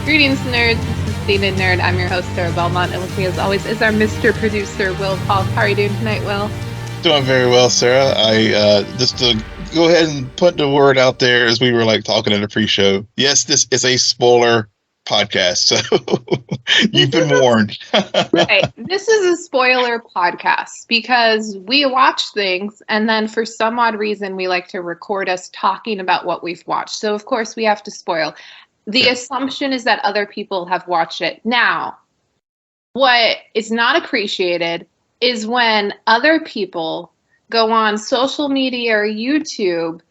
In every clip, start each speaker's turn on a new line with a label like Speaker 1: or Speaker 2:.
Speaker 1: Greetings, nerds. This is Seated Nerd. I'm your host, Sarah Belmont, and with me, as always, is our Mr. Producer, Will Polk. How are you doing tonight, Will?
Speaker 2: Doing very well, Sarah. I just to go ahead and put the word out there as we were like talking in the pre-show. Yes, this is a spoiler podcast, so you've been warned.
Speaker 1: Right. This is a spoiler podcast because we watch things and then for some odd reason we like to record us talking about what we've watched. So of course we have to spoil. The assumption is that other people have watched it. Now, what is not appreciated is when other people go on social media or YouTube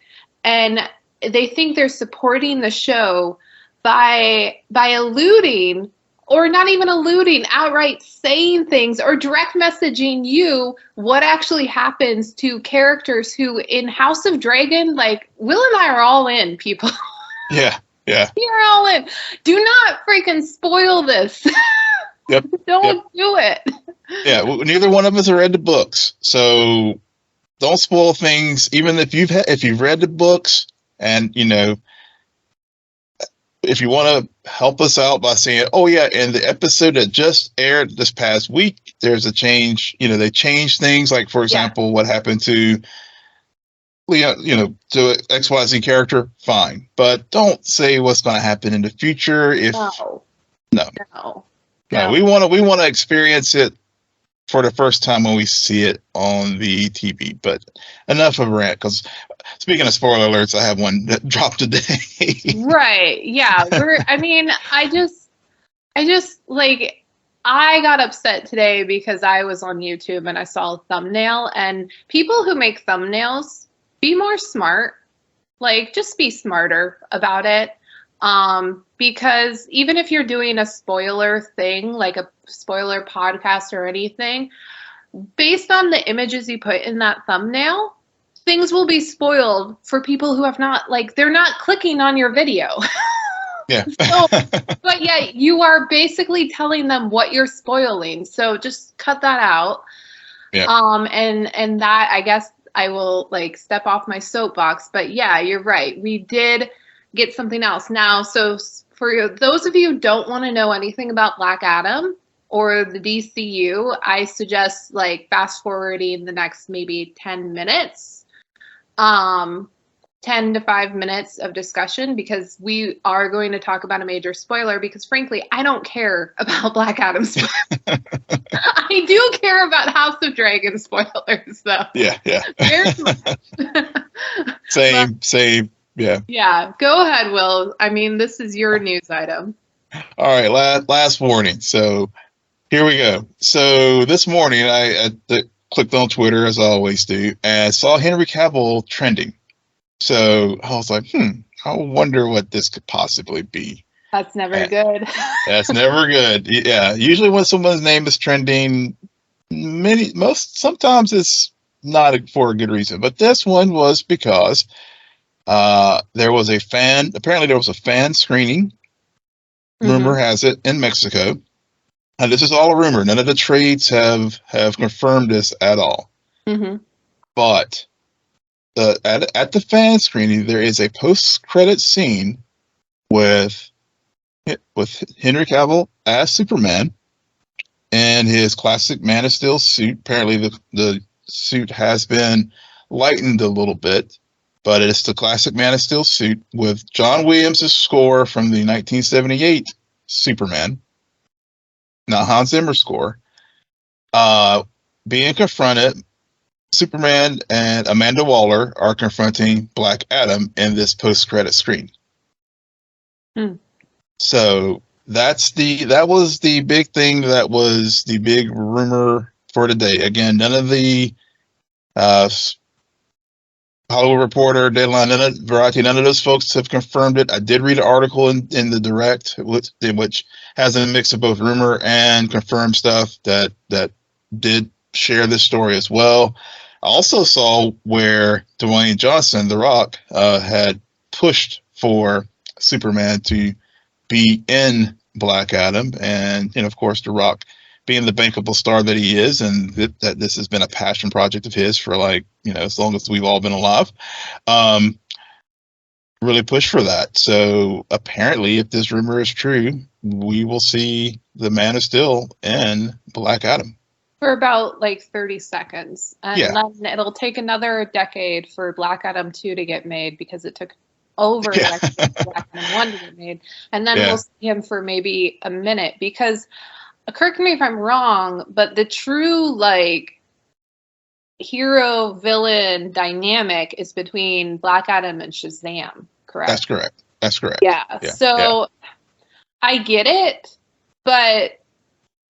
Speaker 1: and they think they're supporting the show by alluding, or not even alluding, outright saying things or direct messaging you what actually happens to characters who in House of Dragon, like Will and I are all in, people.
Speaker 2: Yeah.
Speaker 1: You're all in. Do not freaking spoil this.
Speaker 2: Yep.
Speaker 1: Don't do it.
Speaker 2: Yeah, well, neither one of us have read the books, so don't spoil things. Even if you've read the books, and if you want to help us out by saying, "Oh yeah, in the episode that just aired this past week, there's a change." They changed things. Like for example, what happened to to XYZ character. Fine, but don't say what's going to happen in the future. No. We want to experience it for the first time when we see it on the TV. But enough of a rant, because speaking of spoiler alerts, I have one that dropped today.
Speaker 1: Right. Yeah. I got upset today because I was on YouTube and I saw a thumbnail, and people who make thumbnails, be more smart. Like, just be smarter about it. Because even if you're doing a spoiler thing, like a spoiler podcast or anything, based on the images you put in that thumbnail, things will be spoiled for people who have not, they're not clicking on your video.
Speaker 2: Yeah.
Speaker 1: But yeah, you are basically telling them what you're spoiling. So just cut that out.
Speaker 2: Yeah.
Speaker 1: And that, I guess I will step off my soapbox, but yeah, you're right. We did get something else now. So for those of you who don't want to know anything about Black Adam or the DCU, I suggest fast forwarding the next maybe 10 minutes, 10 to 5 minutes of discussion, because we are going to talk about a major spoiler, because frankly, I don't care about Black Adam spoilers. I do care about House of Dragon spoilers though.
Speaker 2: Yeah.
Speaker 1: Very much.
Speaker 2: Same. Yeah.
Speaker 1: Yeah. Go ahead, Will. I mean, this is your news item.
Speaker 2: All right. Last warning. So here we go. So this morning I clicked on Twitter, as I always do, and saw Henry Cavill trending. So I was like, I wonder what this could possibly be.
Speaker 1: That's never good.
Speaker 2: That's never good. Yeah. Usually when someone's name is trending, sometimes it's not for a good reason. But this one was because there was a fan screening. Rumor has it, in Mexico. And this is all a rumor. None of the trades have confirmed this at all.
Speaker 1: Mm-hmm.
Speaker 2: But at the fan screening, there is a post-credit scene with Henry Cavill as Superman in his classic Man of Steel suit. Apparently, the suit has been lightened a little bit, but it's the classic Man of Steel suit with John Williams' score from the 1978 Superman, not Hans Zimmer's score, being confronted. Superman and Amanda Waller are confronting Black Adam in this post-credit screen. So that was the big thing. That was the big rumor for today. Again, none of the Hollywood Reporter, Deadline, Variety, none of those folks have confirmed it. I did read an article in the Direct, which has a mix of both rumor and confirmed stuff that did share this story as well. I also saw where Dwayne Johnson, The Rock, had pushed for Superman to be in Black Adam, and of course, The Rock, being the bankable star that he is, and that this has been a passion project of his for as long as we've all been alive. really push for that. So apparently, if this rumor is true, we will see the Man of Steel in Black Adam.
Speaker 1: For about like 30 seconds. And
Speaker 2: Yeah.
Speaker 1: then it'll take another decade for Black Adam 2 to get made because it took over a decade for Black Adam 1 to get made. And then we'll see him for maybe a minute because, correct me if I'm wrong, but the true like hero villain dynamic is between Black Adam and Shazam, correct?
Speaker 2: That's correct.
Speaker 1: Yeah. So I get it, but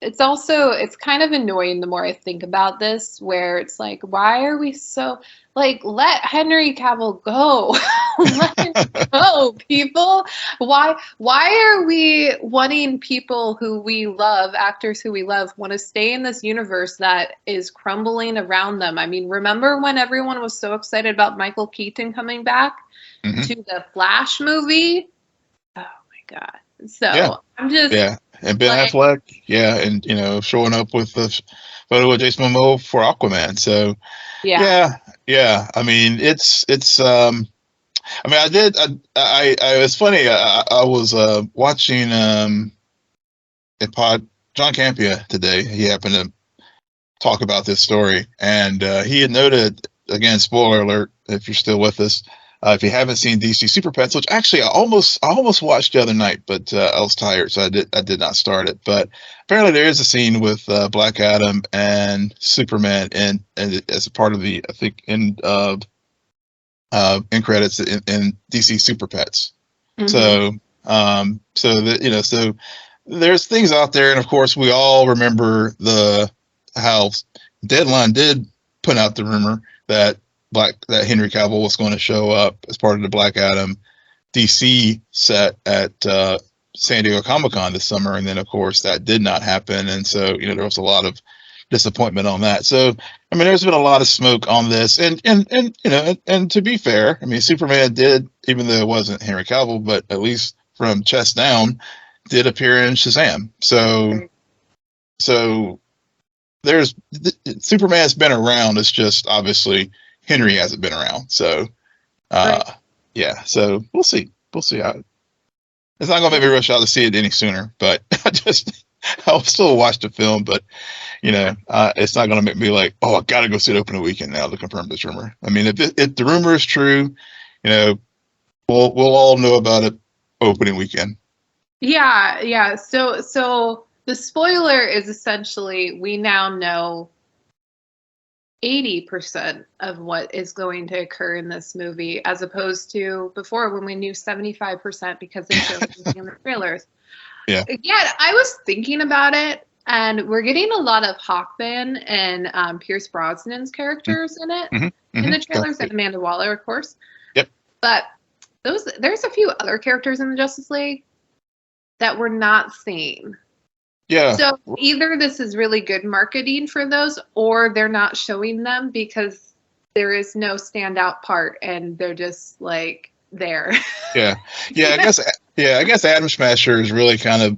Speaker 1: it's kind of annoying the more I think about this, where it's like, why are we so like, let Henry Cavill go. Let him go, people. Why are we wanting people who we love, actors who we love, want to stay in this universe that is crumbling around them? I mean, remember when everyone was so excited about Michael Keaton coming back to the Flash movie? Oh my God. So I'm just
Speaker 2: and Ben Affleck, and showing up with the photo of Jason Momoa for Aquaman. So I mean, it's I mean, I was funny. I was watching John Campia today. He happened to talk about this story, and he had noted, again, spoiler alert if you're still with us. If you haven't seen DC Super Pets, which actually I almost watched the other night, but I was tired, so I did not start it. But apparently there is a scene with Black Adam and Superman, and as a part of the, I think, end credits in DC Super Pets. So so there's things out there, and of course we all remember how Deadline did put out the rumor that Henry Cavill was going to show up as part of the Black Adam DC set at San Diego Comic-Con this summer, and then of course that did not happen, and so there was a lot of disappointment on that. So I mean, there's been a lot of smoke on this, and to be fair, I mean, Superman did, even though it wasn't Henry Cavill, but at least from chest down, did appear in Shazam. So there's Superman's been around. It's just obviously Henry hasn't been around. So so we'll see how it's not gonna make me rush out to see it any sooner, but I'll still watch the film, but it's not gonna make me like, oh, I gotta go see it opening weekend now to confirm this rumor. I mean, if the rumor is true, we'll all know about it opening weekend.
Speaker 1: Yeah. So the spoiler is essentially, we now know 80% of what is going to occur in this movie, as opposed to before when we knew 75% because they showed it in the trailers. Yeah, I was thinking about it, and we're getting a lot of Hawkman and Pierce Brosnan's characters in it, in the trailers, and Amanda Waller, of course.
Speaker 2: Yep.
Speaker 1: But there's a few other characters in the Justice League that we're not seeing.
Speaker 2: Yeah.
Speaker 1: So either this is really good marketing for those, or they're not showing them because there is no standout part, and they're just like there.
Speaker 2: Yeah. I guess Atom Smasher is really kind of.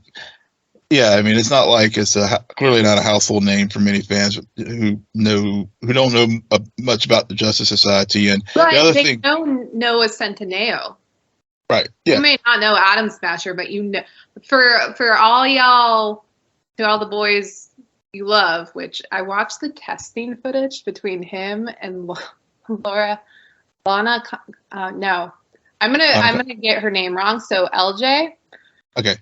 Speaker 2: Yeah, I mean, it's not like it's clearly not a household name for many fans who don't know much about the Justice Society. And
Speaker 1: but
Speaker 2: the other
Speaker 1: they
Speaker 2: thing,
Speaker 1: know Noah Centineo.
Speaker 2: Right. Yeah.
Speaker 1: You may not know Atom Smasher, but for all y'all, to all the boys you love, which I watched the testing footage between him and Lana. No, I'm gonna get her name wrong. So LJ.
Speaker 2: Okay.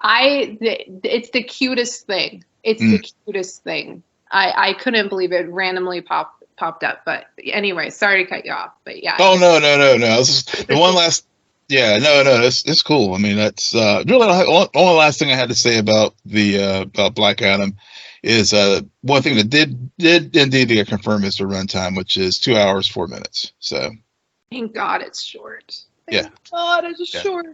Speaker 1: It's the cutest thing. It's the cutest thing. I couldn't believe it randomly popped up. But anyway, sorry to cut you off. But yeah.
Speaker 2: Oh no. This is the one last. Yeah, no, it's cool. I mean, that's really the only last thing I had to say about about Black Adam is one thing that did indeed get confirmed is the runtime, which is 2 hours 4 minutes. So
Speaker 1: thank God it's short.
Speaker 2: Thank
Speaker 1: God it's short.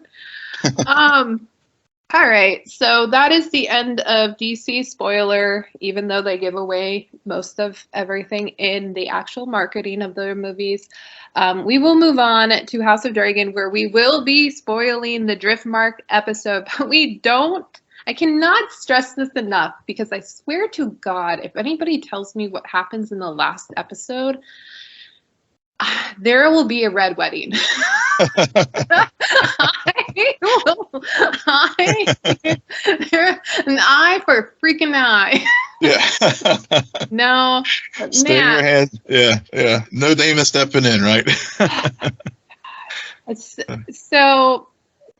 Speaker 1: All right, so that is the end of DC spoiler, even though they give away most of everything in the actual marketing of the movies. We will move on to House of Dragon, where we will be spoiling the Driftmark episode, but I cannot stress this enough, because I swear to God, if anybody tells me what happens in the last episode, There will be a red wedding. An eye for a freaking eye.
Speaker 2: Yeah.
Speaker 1: No,
Speaker 2: Stay
Speaker 1: man.
Speaker 2: your head. Yeah. No Damon stepping in, right?
Speaker 1: So,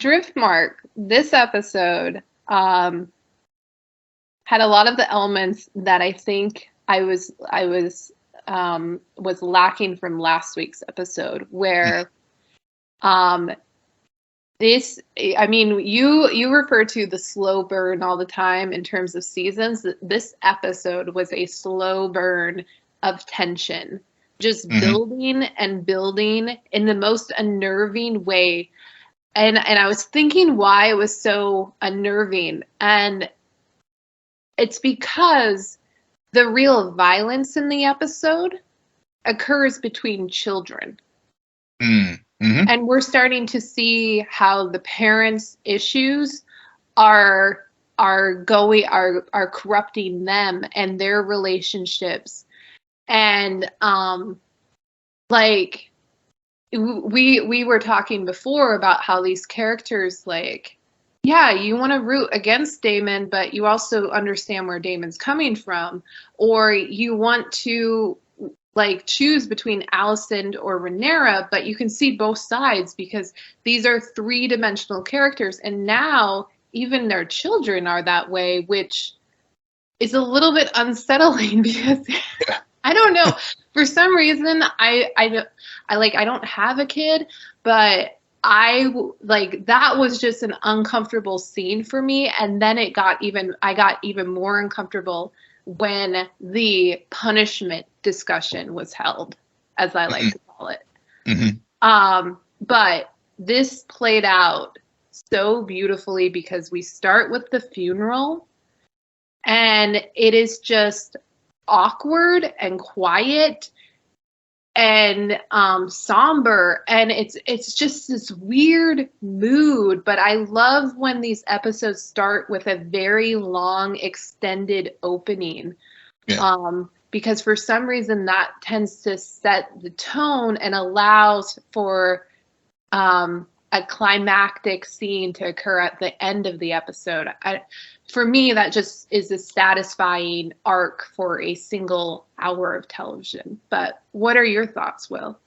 Speaker 1: Driftmark, this episode had a lot of the elements that I think I was lacking from last week's episode, where you refer to the slow burn all the time in terms of seasons. This episode was a slow burn of tension, just building and building in the most unnerving way. And I was thinking why it was so unnerving. And it's because the real violence in the episode occurs between children. And we're starting to see how the parents' issues are corrupting them and their relationships. And like we were talking before about how these characters, like, yeah, you want to root against Damon, but you also understand where Damon's coming from, or you want to like choose between Allison or Rhaenyra, but you can see both sides because these are three-dimensional characters, and now even their children are that way, which is a little bit unsettling because I don't know, for some reason I don't have a kid, but I like that was just an uncomfortable scene for me, and then I got even more uncomfortable when the punishment discussion was held, as I like to call it. But this played out so beautifully because we start with the funeral, and it is just awkward and quiet and somber, and it's just this weird mood. But I love when these episodes start with a very long extended opening, because for some reason that tends to set the tone and allows for a climactic scene to occur at the end of the episode. For me, that just is a satisfying arc for a single hour of television. But what are your thoughts, Will?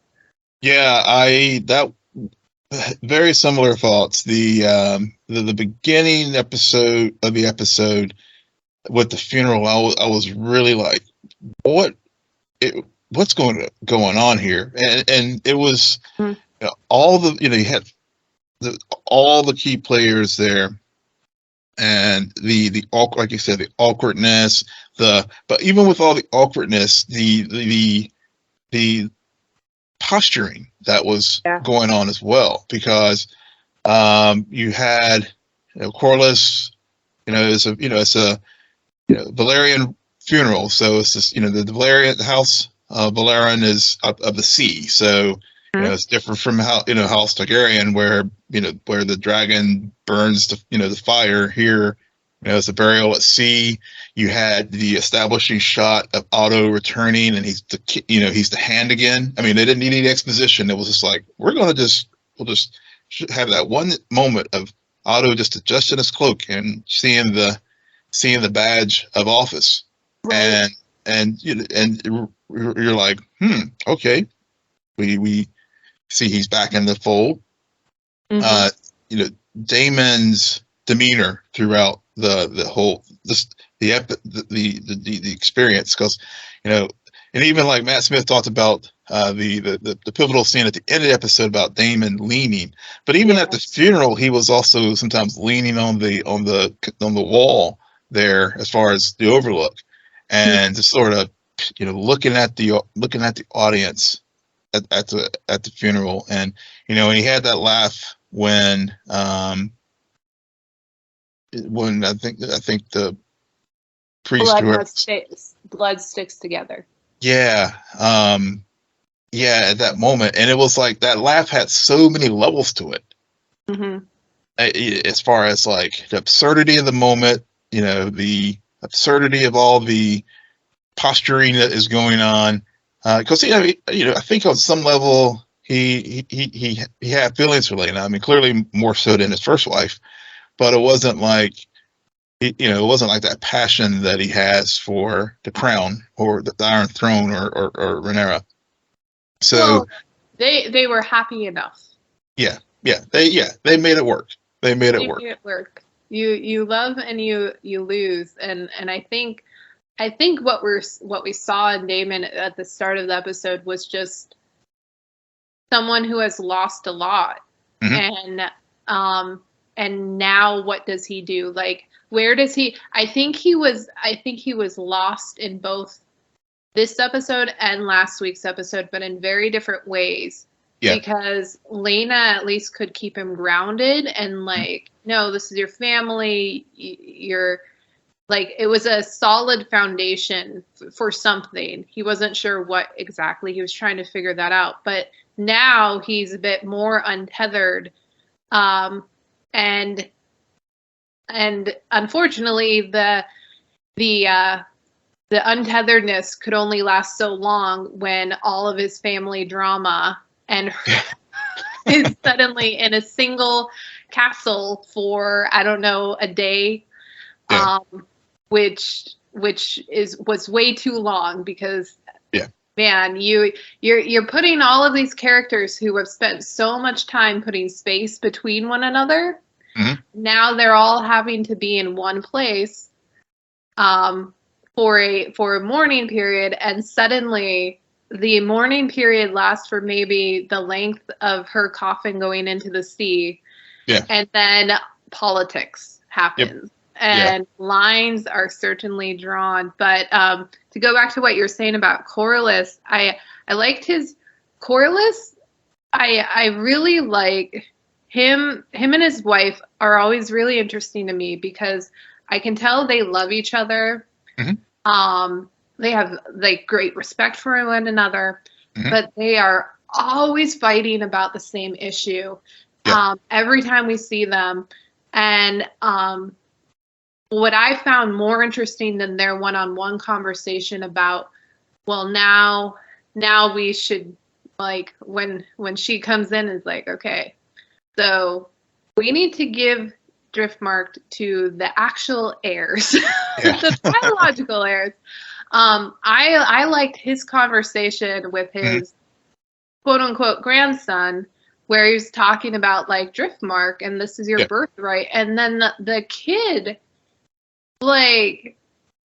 Speaker 2: Yeah, very similar thoughts. The beginning episode of the episode with the funeral, I was really like, what's going on here? And it was all the you had all the key players there. And the like you said, the awkwardness, but even with all the awkwardness, the posturing that was going on as well, because you had Corlys, it's a Valerian funeral, so it's just the Valerian house. Valerian is of the sea, so it's different from House Targaryen, where the dragon burns the fire. Here, it's a burial at sea. You had the establishing shot of Otto returning, and he's the hand again. I mean, they didn't need any exposition. It was just like, we'll just have that one moment of Otto just adjusting his cloak and seeing the badge of office, right. and you're like, okay, we see he's back in the fold. Damon's demeanor throughout the whole the experience, because and even like Matt Smith talked about the pivotal scene at the end of the episode about Damon leaning, but even at the funeral he was also sometimes leaning on the wall there as far as the overlook, and just sort of looking at the audience at the funeral. And and he had that laugh when I think the priest
Speaker 1: blood sticks together.
Speaker 2: Yeah, at that moment, and it was like that laugh had so many levels to it. As far as like the absurdity of the moment, the absurdity of all the posturing that is going on, because I think on some level he had feelings for Lena. I mean, clearly more so than his first wife, but it wasn't like it wasn't like that passion that he has for the crown or the Iron Throne or Rhaenyra. So
Speaker 1: well, they were happy enough.
Speaker 2: Yeah, they made it work. They made it work.
Speaker 1: Made it work. You love and you lose, and I think what we saw in Daemon at the start of the episode was just someone who has lost a lot, and now what does he do? Like, where does he? I think he was lost in both this episode and last week's episode, but in very different ways. Yeah. Because Lena at least could keep him grounded and like, no, this is your family. You're like, it was a solid foundation for something. He wasn't sure what exactly. He was trying to figure that out. But now he's a bit more untethered. And unfortunately, the untetheredness could only last so long when all of his family drama and is suddenly in a single castle for, I don't know, a day, which was way too long because, man, you're putting all of these characters who have spent so much time putting space between one another. Now they're all having to be in one place for a mourning period, and suddenly the mourning period lasts for maybe the length of her coffin going into the sea. Yeah. And then politics happens. Yep. And lines are certainly drawn. But to go back to what you're saying about Corlys, I liked his Corlys. I really like him and his wife are always really interesting to me because I can tell they love each other. They have like great respect for one another, but they are always fighting about the same issue every time we see them. And what I found more interesting than their one-on-one conversation about, well, now we should, like, when she comes in, is like, okay, so we need to give Driftmark to the actual heirs, the biological heirs. I liked his conversation with his quote unquote grandson, where he was talking about like Driftmark and this is your birthright. And then the kid, like,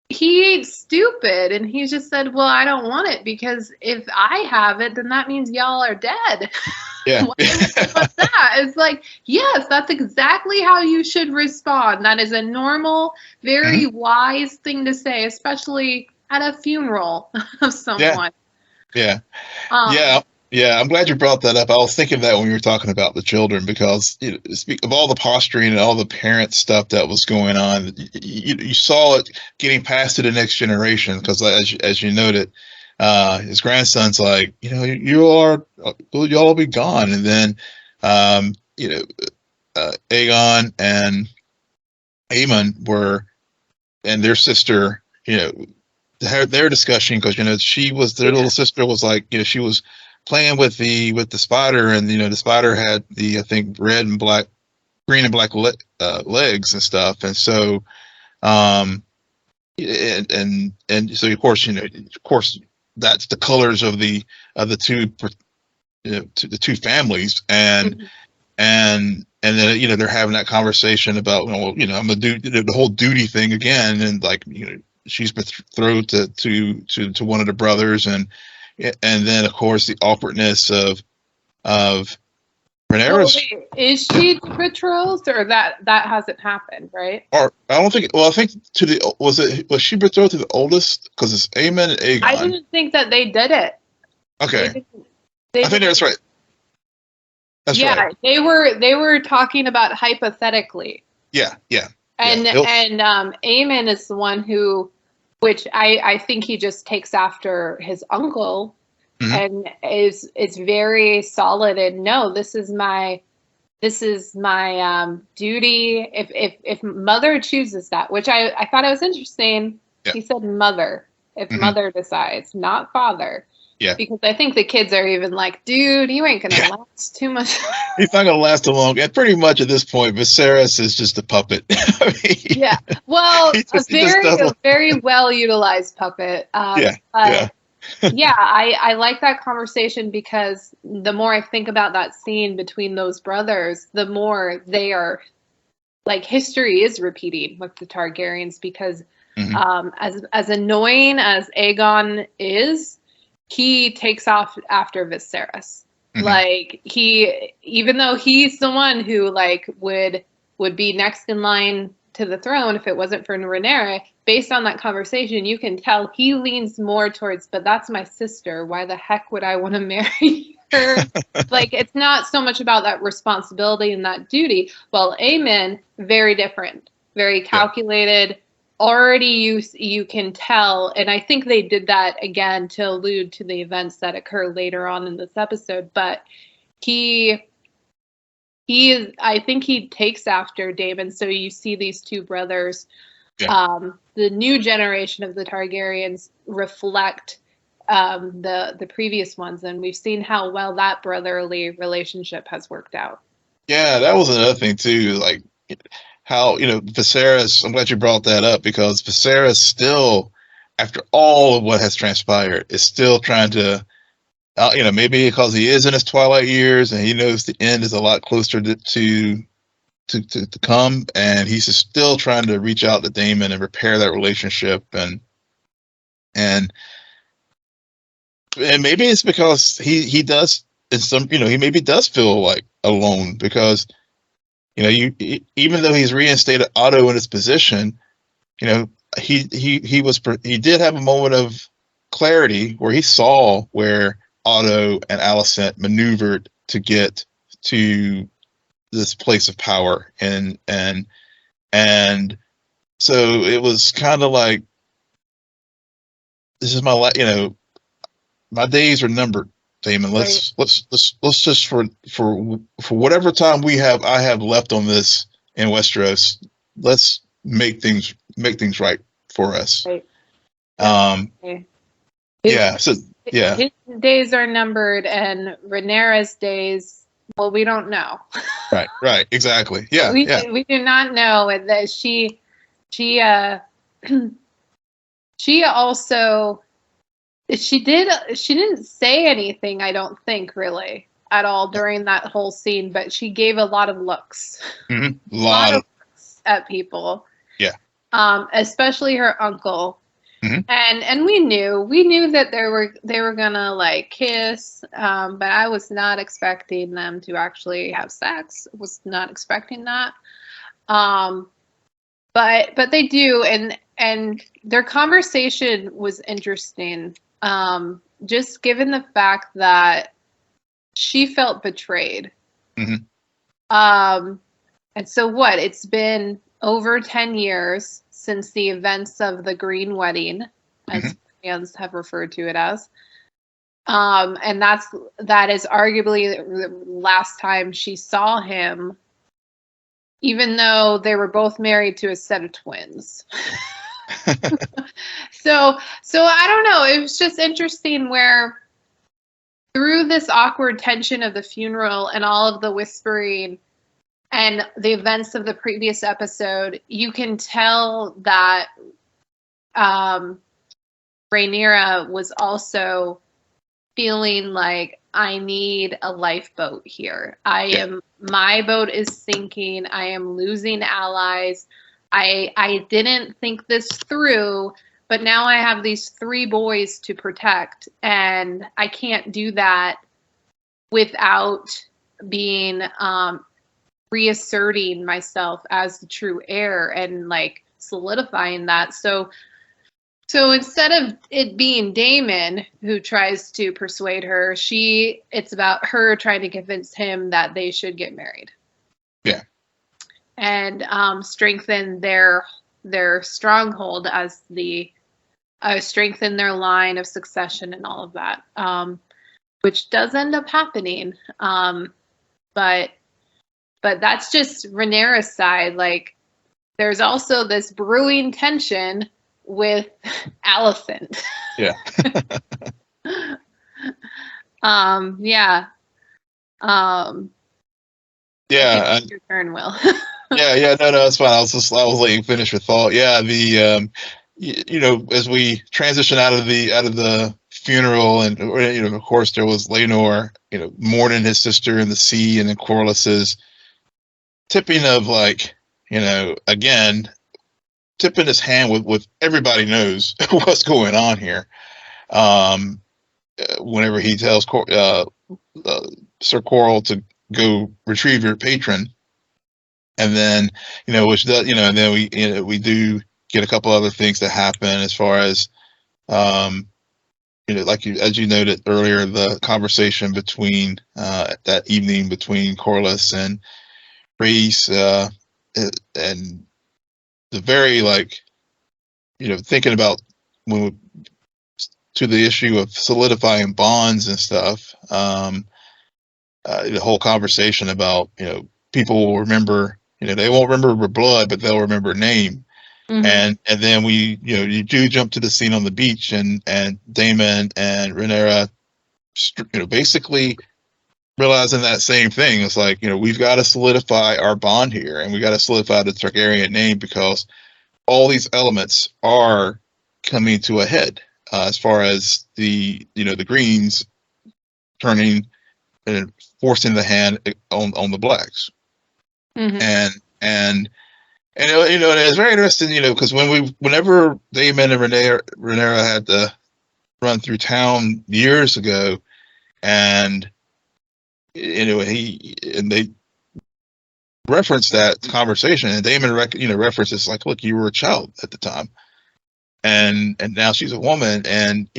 Speaker 1: he ain't stupid. And he just said, well, I don't want it because if I have it, then that means y'all are dead. Yeah. What's that? It's like, yes, that's exactly how you should respond. That is a normal, very wise thing to say, especially at a funeral of someone.
Speaker 2: Yeah. I'm glad you brought that up. I was thinking that when we were talking about the children, because speak of all the posturing and all the parent stuff that was going on, you saw it getting passed to the next generation. Because as you noted, his grandson's like, y'all will be gone, and then Aegon and Aemon were, and their sister, their discussion, because their little sister was like, she was playing with the spider, and the spider had the, I think, green and black legs and stuff, and so and so of course that's the colors of the two families, and then they're having that conversation about, I'm gonna do the whole duty thing again, and like she's betrothed to one of the brothers, and then of course the awkwardness of Rhaenyra's.
Speaker 1: Well, is she betrothed, or that hasn't happened, right?
Speaker 2: Or I don't think. Well, I think was she betrothed to the oldest, because it's Aemon and Aegon.
Speaker 1: I didn't think that they did it.
Speaker 2: Okay, I think that's right. That's right.
Speaker 1: They were talking about hypothetically.
Speaker 2: Yeah.
Speaker 1: And Aemon is the one who, which I think he just takes after his uncle, and is very solid. And no, this is my duty. If mother chooses that, which I thought it was interesting. Yeah. He said mother. If mother decides, not father.
Speaker 2: Yeah.
Speaker 1: Because I think the kids are even like, dude, you ain't going to last too much.
Speaker 2: He's not going to last too long. And pretty much at this point, Viserys is just a puppet. I mean,
Speaker 1: yeah. Well,
Speaker 2: he
Speaker 1: a very well utilized puppet.
Speaker 2: Yeah.
Speaker 1: Yeah, I like that conversation because the more I think about that scene between those brothers, the more they are like history is repeating with the Targaryens because as annoying as Aegon is, he takes off after Viserys. Like even though he's the one who like would be next in line to the throne if it wasn't for Rhaenyra, based on that conversation, you can tell he leans more towards, but that's my sister. Why the heck would I want to marry her? Like, it's not so much about that responsibility and that duty. Well, Aemon, very different, very calculated. Already you can tell, and I think they did that again to allude to the events that occur later on in this episode, but I think he takes after Daemon. So you see these two brothers. The new generation of the Targaryens reflect the previous ones, and we've seen how well that brotherly relationship has worked out.
Speaker 2: Yeah, that was another thing too. Like how Viserys. I'm glad you brought that up because Viserys still, after all of what has transpired, is still trying to. Maybe because he is in his twilight years and he knows the end is a lot closer to come, and he's just still trying to reach out to Daemon and repair that relationship, and maybe it's because he does in some he maybe does feel like alone because even though he's reinstated Otto in his position, he did have a moment of clarity where he saw where Otto and Alicent maneuvered to get to this place of power, and so it was kind of like, this is my my days are numbered, Damon. Let's just for whatever time I have left on this in Westeros, let's make things right for us.
Speaker 1: Right. His days are numbered, and Rhaenyra's days, well, we don't know.
Speaker 2: Right, exactly. Yeah,
Speaker 1: we do not know that she also she didn't say anything, I don't think, really at all during that whole scene, but she gave a lot of looks.
Speaker 2: A
Speaker 1: lot of looks at people.
Speaker 2: Yeah.
Speaker 1: Especially her uncle. And we knew that they were gonna like kiss, but I was not expecting them to actually have sex. Was not expecting that. But they do, and their conversation was interesting. Just given the fact that she felt betrayed. And so what? It's been over 10 years since the events of the Green Wedding, as fans have referred to it as. And that is arguably the last time she saw him, even though they were both married to a set of twins. So I don't know. It was just interesting where through this awkward tension of the funeral and all of the whispering and the events of the previous episode, you can tell that Rhaenyra was also feeling like, I need a lifeboat here. My boat is sinking. I am losing allies. I didn't think this through, but now I have these 3 boys to protect, and I can't do that without being reasserting myself as the true heir and like solidifying that. So instead of it being Daemon who tries to persuade her, it's about her trying to convince him that they should get married.
Speaker 2: Yeah.
Speaker 1: And strengthen their stronghold as strengthen their line of succession and all of that, which does end up happening. But that's just Rhaenyra's side. Like, there's also this brewing tension with Alicent.
Speaker 2: Yeah.
Speaker 1: Yeah.
Speaker 2: Yeah.
Speaker 1: Your turn, Will.
Speaker 2: Yeah. No, it's fine. I was letting you finish your thought. Yeah. As we transition out of the funeral, and of course there was Lenore, mourning his sister in the sea, and then Corliss's tipping of, like, again, tipping his hand with everybody knows what's going on here. Whenever he tells Sir Quirrell to go retrieve your patron, and then which does, and then we do get a couple other things that happen as far as like as you noted earlier, the conversation between that evening between Corlys and Rhys, and the very, like, thinking about when to the issue of solidifying bonds and stuff. The whole conversation about, people will remember, they won't remember blood, but they'll remember name. Mm-hmm. And then you do jump to the scene on the beach, and Daemon and Rhaenyra, basically realizing that same thing. It's like, we've got to solidify our bond here, and we got to solidify the Targaryen name, because all these elements are coming to a head, as far as the Greens turning and forcing the hand on the blacks. Mm-hmm. And it's very interesting, because whenever Daemon and Rhaenyra had to run through town years ago, and they referenced that conversation, and Daemon references, like, look, you were a child at the time, and now she's a woman, and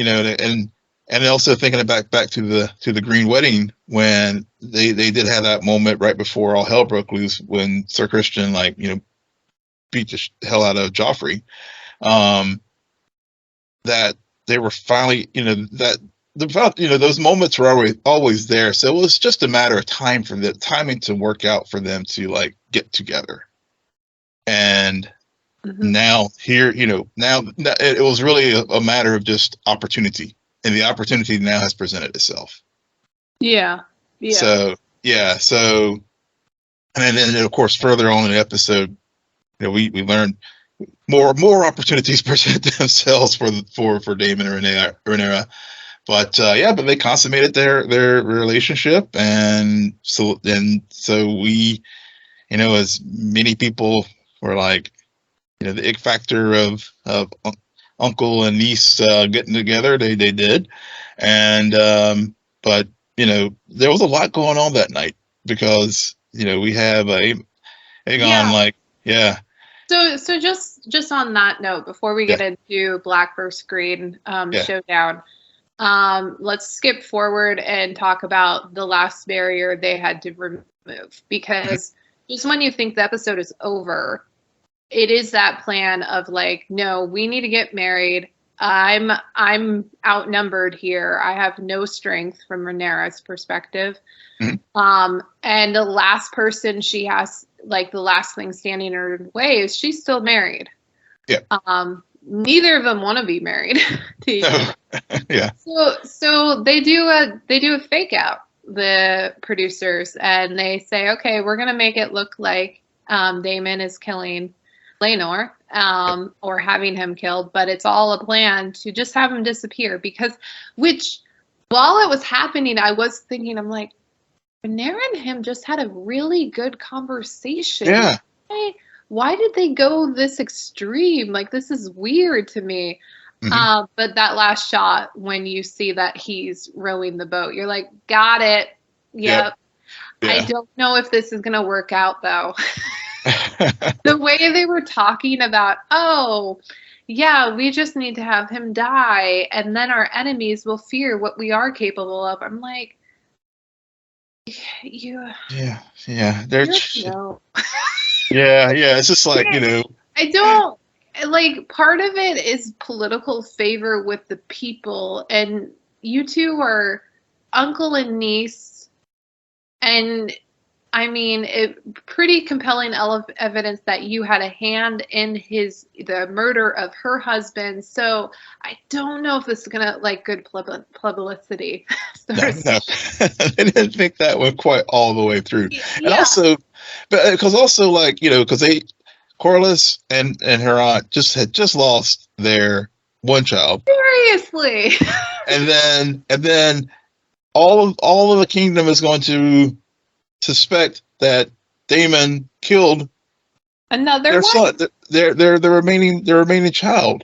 Speaker 2: also thinking back to the Green Wedding, when they did have that moment right before all hell broke loose, when Sir Christian, like, beat the hell out of Joffrey, that they were finally, those moments were always there. So it was just a matter of time for the timing to work out for them to, like, get together. And now here, now it was really a matter of just opportunity, and the opportunity now has presented itself.
Speaker 1: Yeah.
Speaker 2: So, and then of course further on in the episode, we learned more opportunities present themselves for Daemon and Rhaenyra. But but they consummated their relationship, and so we, as many people were like, the ick factor of uncle and niece getting together, they did, and but there was a lot going on that night, because we have Aegon, like, yeah.
Speaker 1: So just on that note, before we get into Black vs. Green showdown, let's skip forward and talk about the last barrier they had to remove, because just when you think the episode is over, it is that plan of, like, no, we need to get married. I'm outnumbered here. I have no strength from Rhaenyra's perspective. Mm-hmm. And the last person she has, like, the last thing standing in her way is she's still married.
Speaker 2: Yeah.
Speaker 1: Neither of them want to be married to each other.
Speaker 2: Yeah.
Speaker 1: So they do a fake out, the producers, and they say, okay, we're gonna make it look like Daemon is killing Laenor, or having him killed, but it's all a plan to just have him disappear. Which while it was happening, I was thinking, I'm like, Rhaenyra and him just had a really good conversation.
Speaker 2: Yeah.
Speaker 1: Why did they go this extreme? Like, this is weird to me. Mm-hmm. But that last shot, when you see that he's rowing the boat, you're like, got it. Yep. Yeah. I don't know if this is going to work out, though. The way they were talking about, oh, yeah, we just need to have him die, and then our enemies will fear what we are capable of. I'm like,
Speaker 2: yeah.
Speaker 1: No.
Speaker 2: Yeah. It's just like,
Speaker 1: I don't, like, part of it is political favor with the people, and you two are uncle and niece, and I mean, pretty compelling evidence that you had a hand in the murder of her husband. So I don't know if this is gonna like good publicity.
Speaker 2: No, no. I didn't think that went quite all the way through.
Speaker 1: Yeah.
Speaker 2: And also, because also like, because Corliss and her aunt had just lost their one child.
Speaker 1: Seriously.
Speaker 2: And then all of the kingdom is going to suspect that Damon killed
Speaker 1: Another
Speaker 2: son, the remaining child.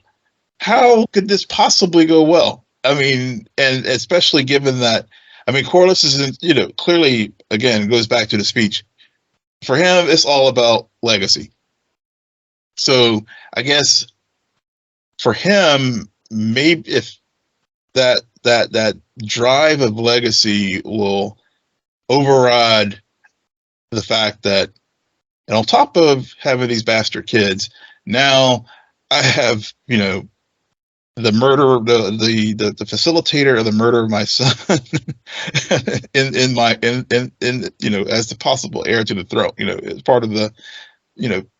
Speaker 2: How could this possibly go well? I mean, and especially given that, I mean, Corliss is, clearly, again, goes back to the speech. For him, it's all about legacy. So I guess for him, maybe if that drive of legacy will override the fact that, and on top of having these bastard kids, now I have, the murder, the facilitator of the murder of my son in as the possible heir to the throne, as part of the,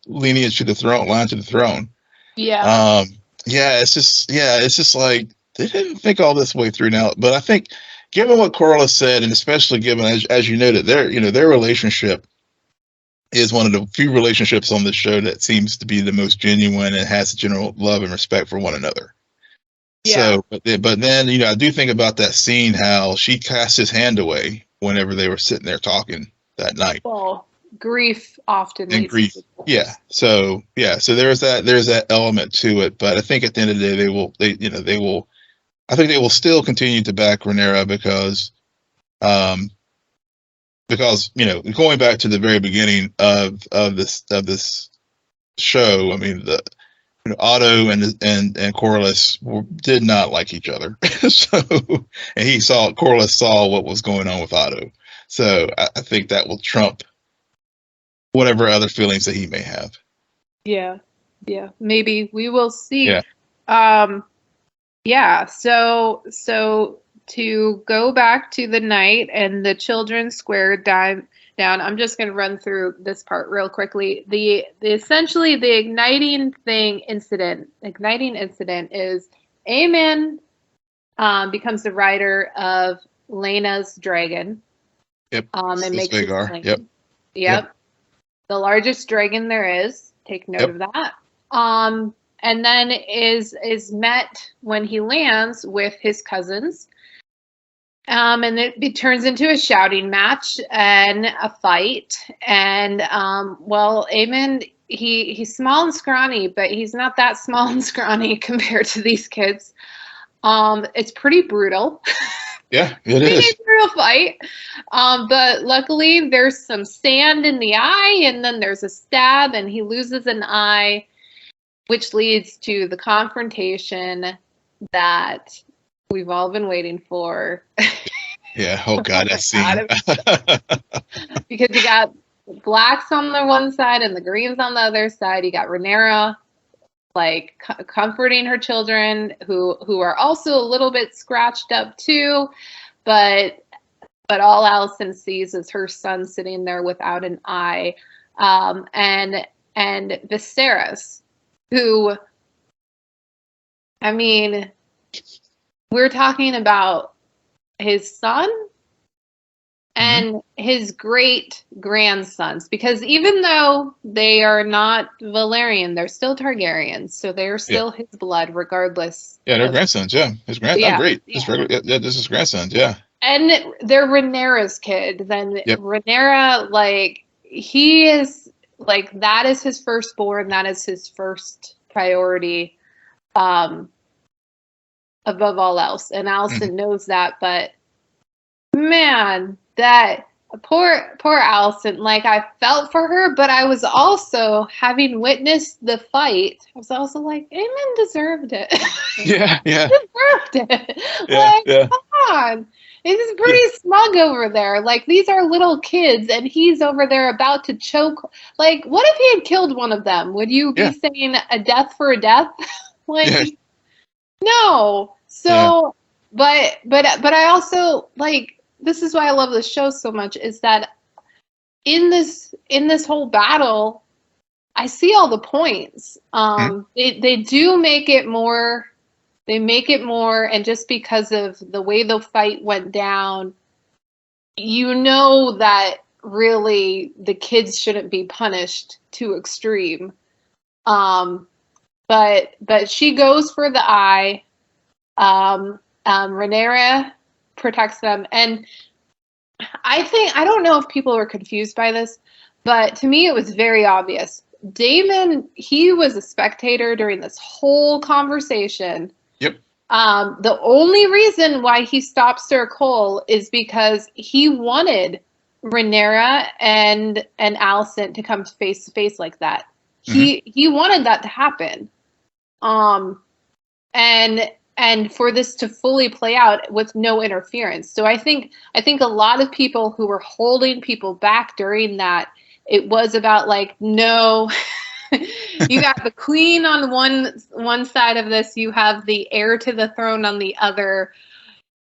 Speaker 2: lineage to the throne, line to the throne.
Speaker 1: Yeah.
Speaker 2: It's just like they didn't think all this way through now. But I think given what Corliss said, and especially given, as you noted, their relationship is one of the few relationships on this show that seems to be the most genuine and has general love and respect for one another.
Speaker 1: Yeah.
Speaker 2: So, but then, I do think about that scene, how she cast his hand away whenever they were sitting there talking that night.
Speaker 1: Well, grief often
Speaker 2: And
Speaker 1: leads
Speaker 2: grief.
Speaker 1: to divorce.
Speaker 2: Yeah. So there's that element to it. But I think at the end of the day, I think they will still continue to back Rhaenyra because, going back to the very beginning of this show, I mean, Otto and Corliss did not like each other. And Corliss saw what was going on with Otto. So I think that will trump whatever other feelings that he may have.
Speaker 1: Yeah. Maybe we will see.
Speaker 2: Yeah.
Speaker 1: So to go back to the night and the children squared down, I'm just going to run through this part real quickly. The essentially the igniting incident is Aemon becomes the rider of Lena's dragon.
Speaker 2: Yep.
Speaker 1: And makes his claim.
Speaker 2: Yep.
Speaker 1: The largest dragon there is. Take note of that. And then is met when he lands with his cousins. And it turns into a shouting match and a fight. And Aemon, he's small and scrawny, but he's not that small and scrawny compared to these kids. It's pretty brutal.
Speaker 2: Yeah, it is.
Speaker 1: It's a real fight. But luckily there's some sand in the eye, and then there's a stab, and he loses an eye, which leads to the confrontation that we've all been waiting for.
Speaker 2: Yeah. Oh God, that scene.
Speaker 1: Because you got blacks on the one side and the greens on the other side. You got Rhaenyra like comforting her children who are also a little bit scratched up too, but all Alicent sees is her son sitting there without an eye, and Viserys, who, I mean, we're talking about his son and his great grandsons, because even though they are not Valyrian, they're still Targaryens, so they're still his blood regardless.
Speaker 2: Yeah, they're grandsons. Yeah, his
Speaker 1: Yeah,
Speaker 2: great.
Speaker 1: yeah.
Speaker 2: This is grandsons. Yeah,
Speaker 1: and they're Rhaenyra's kid. Then Rhaenyra, like, he is like, that is his firstborn. That is his first priority, above all else. And Alicent knows that, but man, that poor Alicent, like, I felt for her, but I was also, having witnessed the fight, I was also like, Aemon deserved it.
Speaker 2: Yeah.
Speaker 1: Deserved it. Come on. He's pretty smug over there. Like, these are little kids, and he's over there about to choke. Like, what if he had killed one of them? Would you be saying a death for a death? No. So, but I also, like, this is why I love this show so much, is that in this whole battle, I see all the points. They do make it more. They make it more, and just because of the way the fight went down, you know that really the kids shouldn't be punished too extreme. But she goes for the eye. Rhaenyra protects them, and I don't know if people were confused by this, but to me it was very obvious. Daemon, he was a spectator during this whole conversation.
Speaker 2: Yep.
Speaker 1: The only reason why he stopped Sir Cole is because he wanted Rhaenyra and Alicent to come face to face like that. He wanted that to happen. And for this to fully play out with no interference. So I think a lot of people who were holding people back during that, it was about like, no, you got the queen on one side of this, you have the heir to the throne on the other.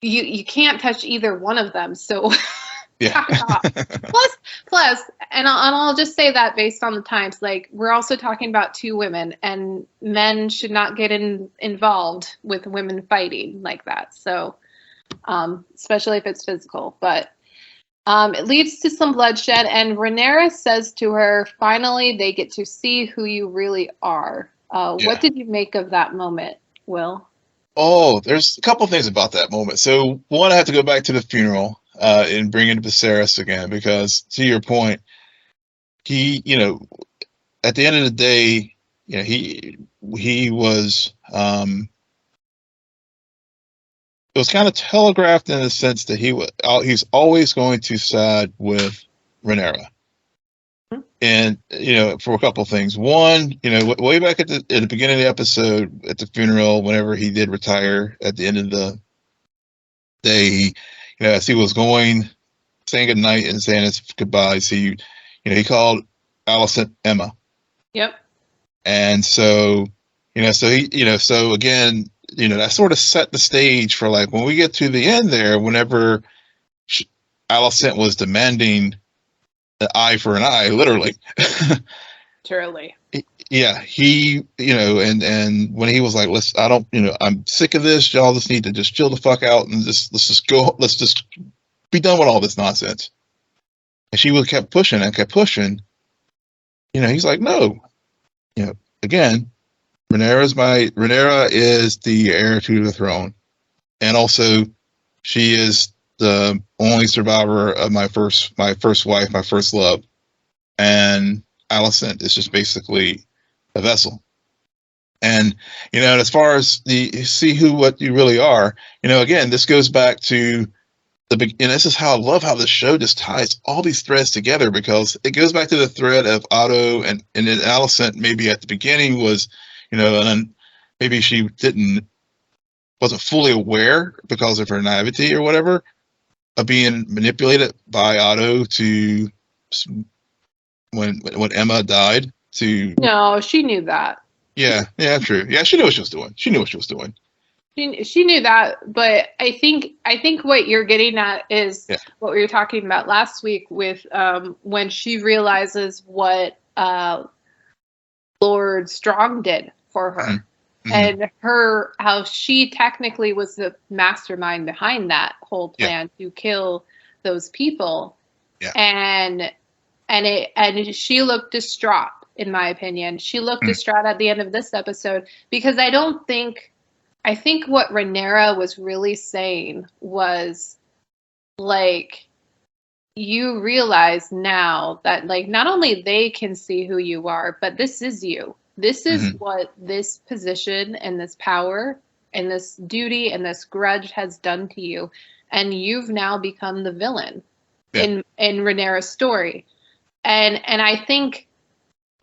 Speaker 1: You can't touch either one of them. So
Speaker 2: yeah.
Speaker 1: plus, and I'll just say that based on the times, like we're also talking about two women, and men should not get involved with women fighting like that. So, especially if it's physical, but it leads to some bloodshed, and Rhaenyra says to her, finally, they get to see who you really are. What did you make of that moment, Will?
Speaker 2: Oh, there's a couple things about that moment. So one, I have to go back to the funeral and bring in Viserys again, because to your point, he, at the end of the day, he was, it was kind of telegraphed in the sense that he's always going to side with Rhaenyra. And, for a couple of things. One, way back at the beginning of the episode, at the funeral, whenever he did retire at the end of the day, as he was saying goodnight and saying his goodbyes, he called Alicent Emma.
Speaker 1: Yep.
Speaker 2: And so, so again, that sort of set the stage for like, when we get to the end there, whenever Alicent was demanding an eye for an eye, literally.
Speaker 1: Truly.
Speaker 2: Yeah, he, and when he was like, I'm sick of this. Y'all just need to just chill the fuck out and let's just be done with all this nonsense. And she kept pushing and kept pushing. He's like, no. Again, Rhaenyra is the heir to the throne, and also she is the only survivor of my first wife, my first love, and Alicent is just basically a vessel. And as far as what you really are, again, this goes back to and this is how I love how the show just ties all these threads together, because it goes back to the thread of Otto and then Alicent. Maybe at the beginning was, and then maybe she wasn't fully aware because of her naivety or whatever, of being manipulated by Otto to when Emma died to.
Speaker 1: No, she knew that.
Speaker 2: Yeah, true. Yeah, she knew what she was doing. She knew that, but I think what you're getting at is what we were talking about last week with when she realizes what Lord Strong did for her, and how she technically was the mastermind behind that whole plan to kill those people, and she looked distraught. In my opinion, she looked distraught at the end of this episode, because I think what Rhaenyra was really saying was, like, you realize now that, like, not only they can see who you are, but this is you. This is what this position and this power and this duty and this grudge has done to you. And you've now become the villain in Rhaenyra's story. And I think,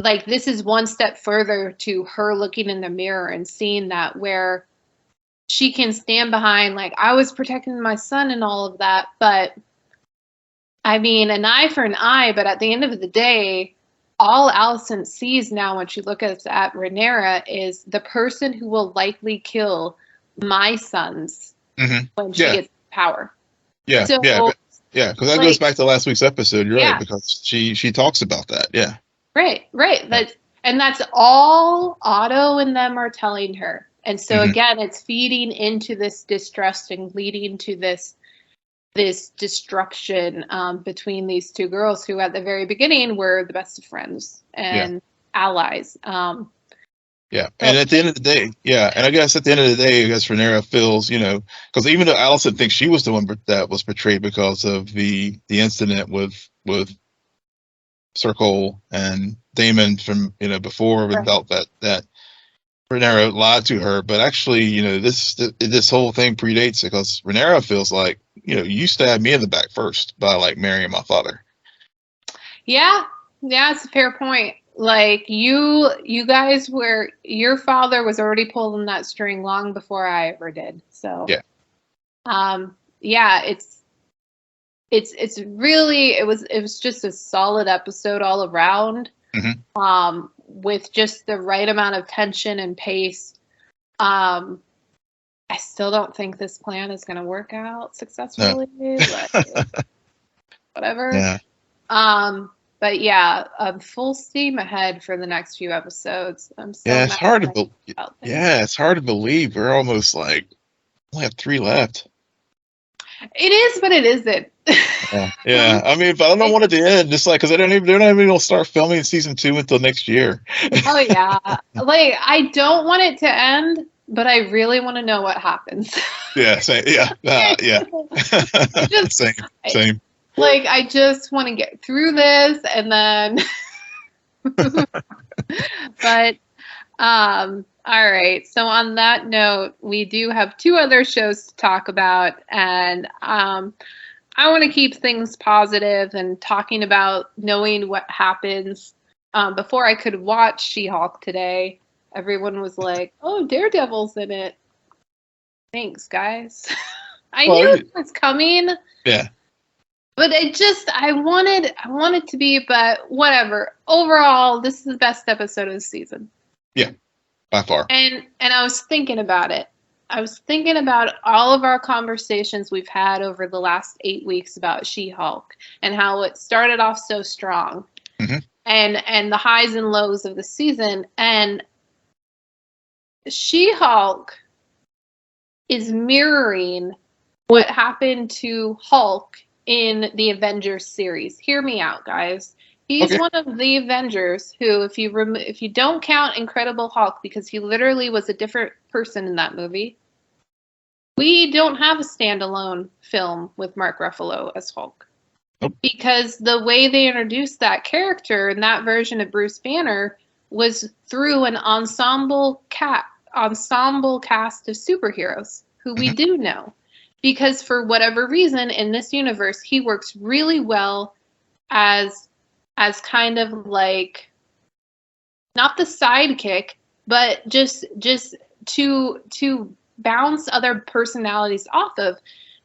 Speaker 2: like, this is one step further to her looking in the mirror and seeing that, where she can stand behind, like, I was protecting my son and all of that, but I mean, an eye for an eye. But at the end of the day, all Alicent sees now when she looks at Rhaenyra is the person who will likely kill my sons when she gets power. Yeah.
Speaker 1: So,
Speaker 2: Yeah, because that goes back to last week's episode. You're right,
Speaker 1: yeah.
Speaker 2: because she talks about that. Yeah.
Speaker 1: Right. That's all Otto and them are telling her. And so again, it's feeding into this distrust and leading to this destruction between these two girls who at the very beginning were the best of friends and allies.
Speaker 2: Yeah, and at the end of the day, and I guess at the end of the day, I guess Rhaenyra feels, because even though Allison thinks she was the one that was betrayed because of the incident with Circle and Damon from before, without that Rhaenyra lied to her, but actually, this whole thing predates it, because Rhaenyra feels like you stabbed me in the back first by like marrying my father.
Speaker 1: Yeah, it's a fair point. Like you guys your father was already pulling that string long before I ever did. So it's really it was just a solid episode all around. With just the right amount of tension and pace. I still don't think this plan is going to work out successfully. But whatever.
Speaker 2: Yeah.
Speaker 1: But yeah, full steam ahead for the next few episodes. I'm so
Speaker 2: it's hard to it's hard to believe we're almost like only have 3 left.
Speaker 1: It is, but it isn't.
Speaker 2: Yeah. I mean, but I don't want it to end. Just like because they're not even going to start filming season 2 until next year.
Speaker 1: Oh yeah, like I don't want it to end, but I really want to know what happens.
Speaker 2: Yeah, same. Yeah, yeah. Same.
Speaker 1: Like I just want to get through this, and then. But all right. So on that note, we do have 2 other shows to talk about, and I want to keep things positive and talking about knowing what happens. Before I could watch She-Hulk today, everyone was like, "Oh, Daredevil's in it." Thanks, guys. I knew it was coming.
Speaker 2: Yeah.
Speaker 1: But I wanted to be, but whatever. Overall, this is the best episode of the season.
Speaker 2: Yeah, by far.
Speaker 1: And I was thinking about it. I was thinking about all of our conversations we've had over the last 8 weeks about She-Hulk and how it started off so strong, and the highs and lows of the season. And She-Hulk is mirroring what happened to Hulk in the Avengers series. Hear me out, guys. He's one of the Avengers who, if you don't count Incredible Hulk, because he literally was a different person in that movie, we don't have a standalone film with Mark Ruffalo as Hulk.
Speaker 2: Nope.
Speaker 1: Because the way they introduced that character in that version of Bruce Banner was through an ensemble cast of superheroes who we do know. Because for whatever reason, in this universe, he works really well as kind of like, not the sidekick, but just to bounce other personalities off of.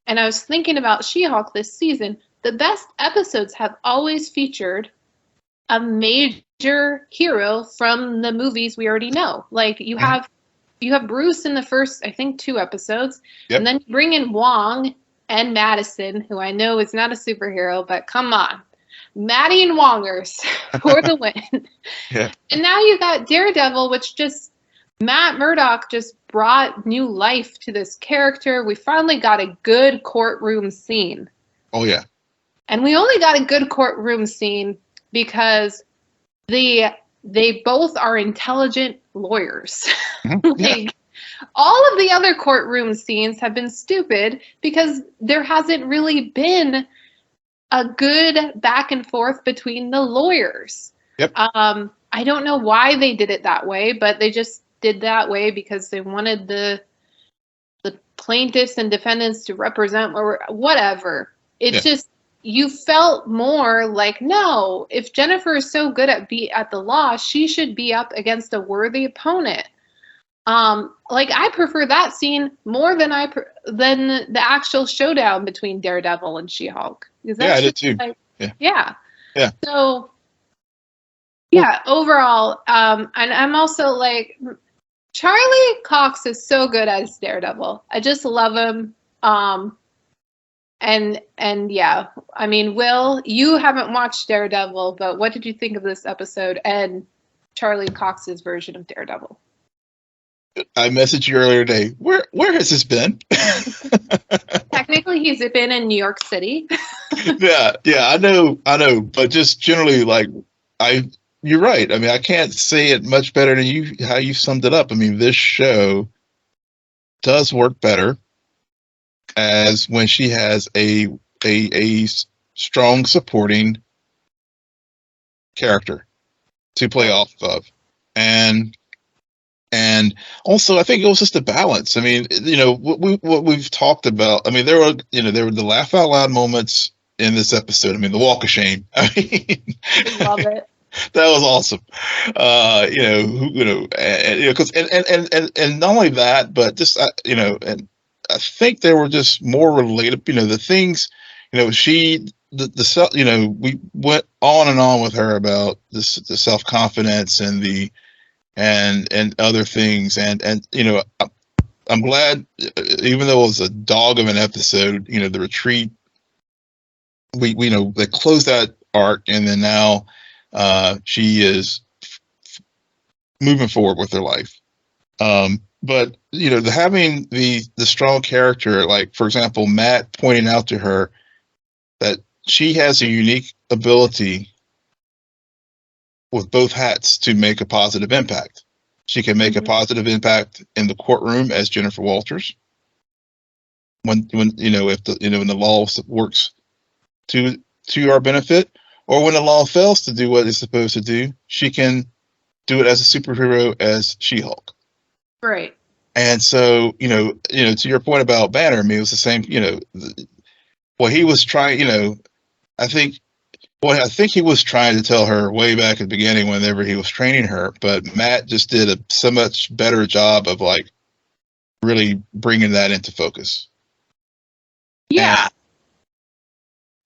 Speaker 1: And I was thinking about She-Hulk this season. The best episodes have always featured a major hero from the movies we already know. Like you have Bruce in the first, I think, 2 episodes, and then you bring in Wong and Madison, who I know is not a superhero, but come on. Maddie and Wongers for the win.
Speaker 2: Yeah.
Speaker 1: And now you got Daredevil, which Matt Murdock just brought new life to this character. We finally got a good courtroom scene.
Speaker 2: Oh, yeah.
Speaker 1: And we only got a good courtroom scene because they both are intelligent lawyers. All of the other courtroom scenes have been stupid because there hasn't really been a good back and forth between the lawyers.
Speaker 2: Yep.
Speaker 1: I don't know why they did it that way, but they just did that way because they wanted the plaintiffs and defendants to represent whatever. It's just, you felt more like, no, if Jennifer is so good at the law, she should be up against a worthy opponent. Like I prefer that scene more than the actual showdown between Daredevil and She-Hulk.
Speaker 2: I did too.
Speaker 1: Yeah. So, overall, and I'm also like, Charlie Cox is so good as Daredevil. I just love him. And yeah, I mean, Will, you haven't watched Daredevil, but what did you think of this episode and Charlie Cox's version of Daredevil?
Speaker 2: I messaged you earlier today. Where has this been?
Speaker 1: Technically, he's been in New York City.
Speaker 2: Yeah, I know, but just generally, like, you're right. I mean, I can't say it much better than you, how you summed it up. I mean, this show does work better as when she has a strong supporting character to play off of, and also I think it was just a balance. I mean, what we've talked about. I mean, there were the laugh out loud moments in this episode. I mean, the walk of shame. I mean,
Speaker 1: Love it.
Speaker 2: That was awesome. And not only that, but just and I think they were just more related. The things, we went on and on with her about this, the self confidence and and other things, and I'm glad, even though it was a dog of an episode, the retreat, they closed that arc, and then now she is moving forward with her life. But having the strong character, like for example, Matt pointing out to her that she has a unique ability with both hats to make a positive impact. She can make a positive impact in the courtroom as Jennifer Walters. When when the law works to our benefit, or when the law fails to do what it's supposed to do, she can do it as a superhero as She-Hulk.
Speaker 1: Right.
Speaker 2: And so, to your point about Banner, I mean, it was the same, what he was trying, I think he was trying to tell her way back at the beginning whenever he was training her, but Matt just did a so much better job of like really bringing that into focus.
Speaker 1: Yeah.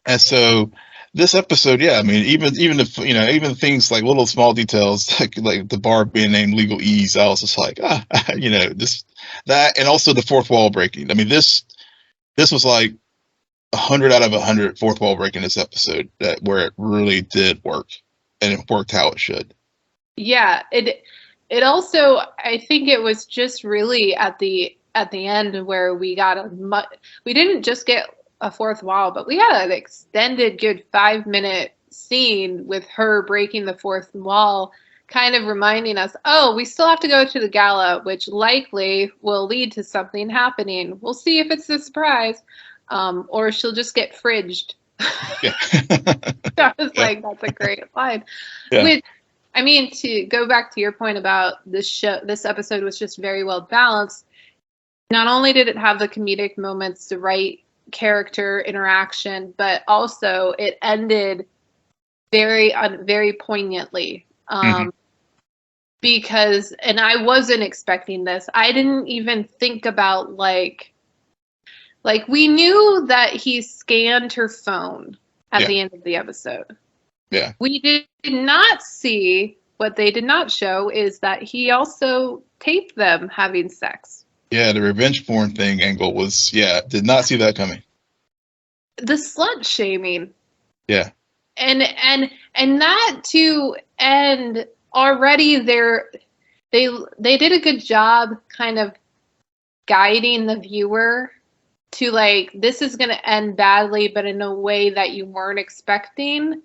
Speaker 2: And so this episode, yeah, I mean, even things like little small details, like the bar being named Legal Ease, I was just like, that, and also the fourth wall breaking. I mean, this was like 100 out of 100 fourth wall breaking this episode, where it really did work, and it worked how it should.
Speaker 1: Yeah, it also, I think it was just really at the end where we didn't just get a fourth wall, but we had an extended good 5-minute scene with her breaking the fourth wall, kind of reminding us, oh, we still have to go to the gala, which likely will lead to something happening. We'll see if it's a surprise, or she'll just get fridged.
Speaker 2: Yeah.
Speaker 1: I was like, that's a great line.
Speaker 2: Yeah.
Speaker 1: Which, I mean, to go back to your point about this episode was just very well balanced. Not only did it have the comedic moments, the right character interaction, but also it ended very poignantly. Because, and I wasn't expecting this. I didn't even think about like we knew that he scanned her phone at the end of the episode.
Speaker 2: Yeah.
Speaker 1: We did not see, what they did not show is that he also taped them having sex.
Speaker 2: Yeah, the revenge porn thing angle was, did not see that coming.
Speaker 1: The slut shaming.
Speaker 2: Yeah.
Speaker 1: And that to end already they did a good job kind of guiding the viewer to like, this is going to end badly, but in a way that you weren't expecting.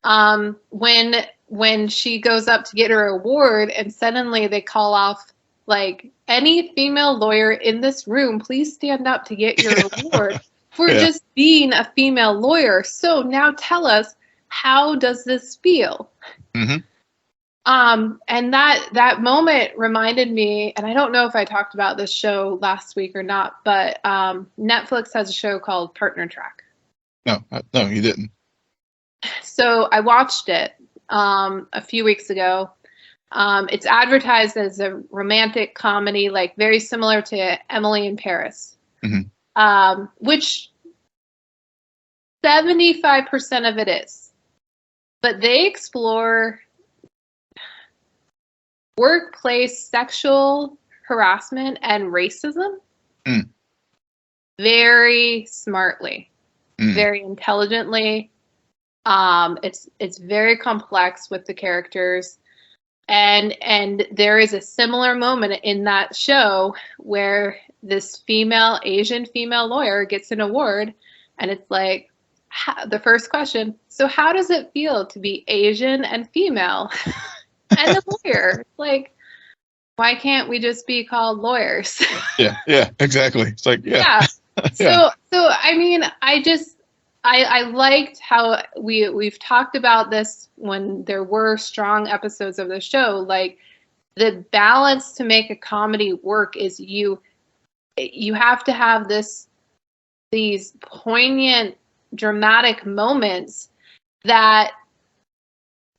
Speaker 1: When she goes up to get her award and suddenly they call off, like, any female lawyer in this room, please stand up to get your award for just being a female lawyer. So now tell us, how does this feel?
Speaker 2: Mm-hmm.
Speaker 1: And that moment reminded me, and I don't know if I talked about this show last week or not, but Netflix has a show called Partner Track.
Speaker 2: No, you didn't.
Speaker 1: So I watched it a few weeks ago. It's advertised as a romantic comedy, like very similar to Emily in Paris, which 75% of it is. But they explore workplace sexual harassment and racism very smartly. very intelligently. It's very complex with the characters. And there is a similar moment in that show where this Asian female lawyer gets an award, and it's like the first question, so how does it feel to be Asian and female and a lawyer? Like, why can't we just be called lawyers?
Speaker 2: Yeah, exactly. It's like, yeah.
Speaker 1: So I mean, I liked how we've talked about this when there were strong episodes of the show. Like, the balance to make a comedy work is you have to have these poignant, dramatic moments that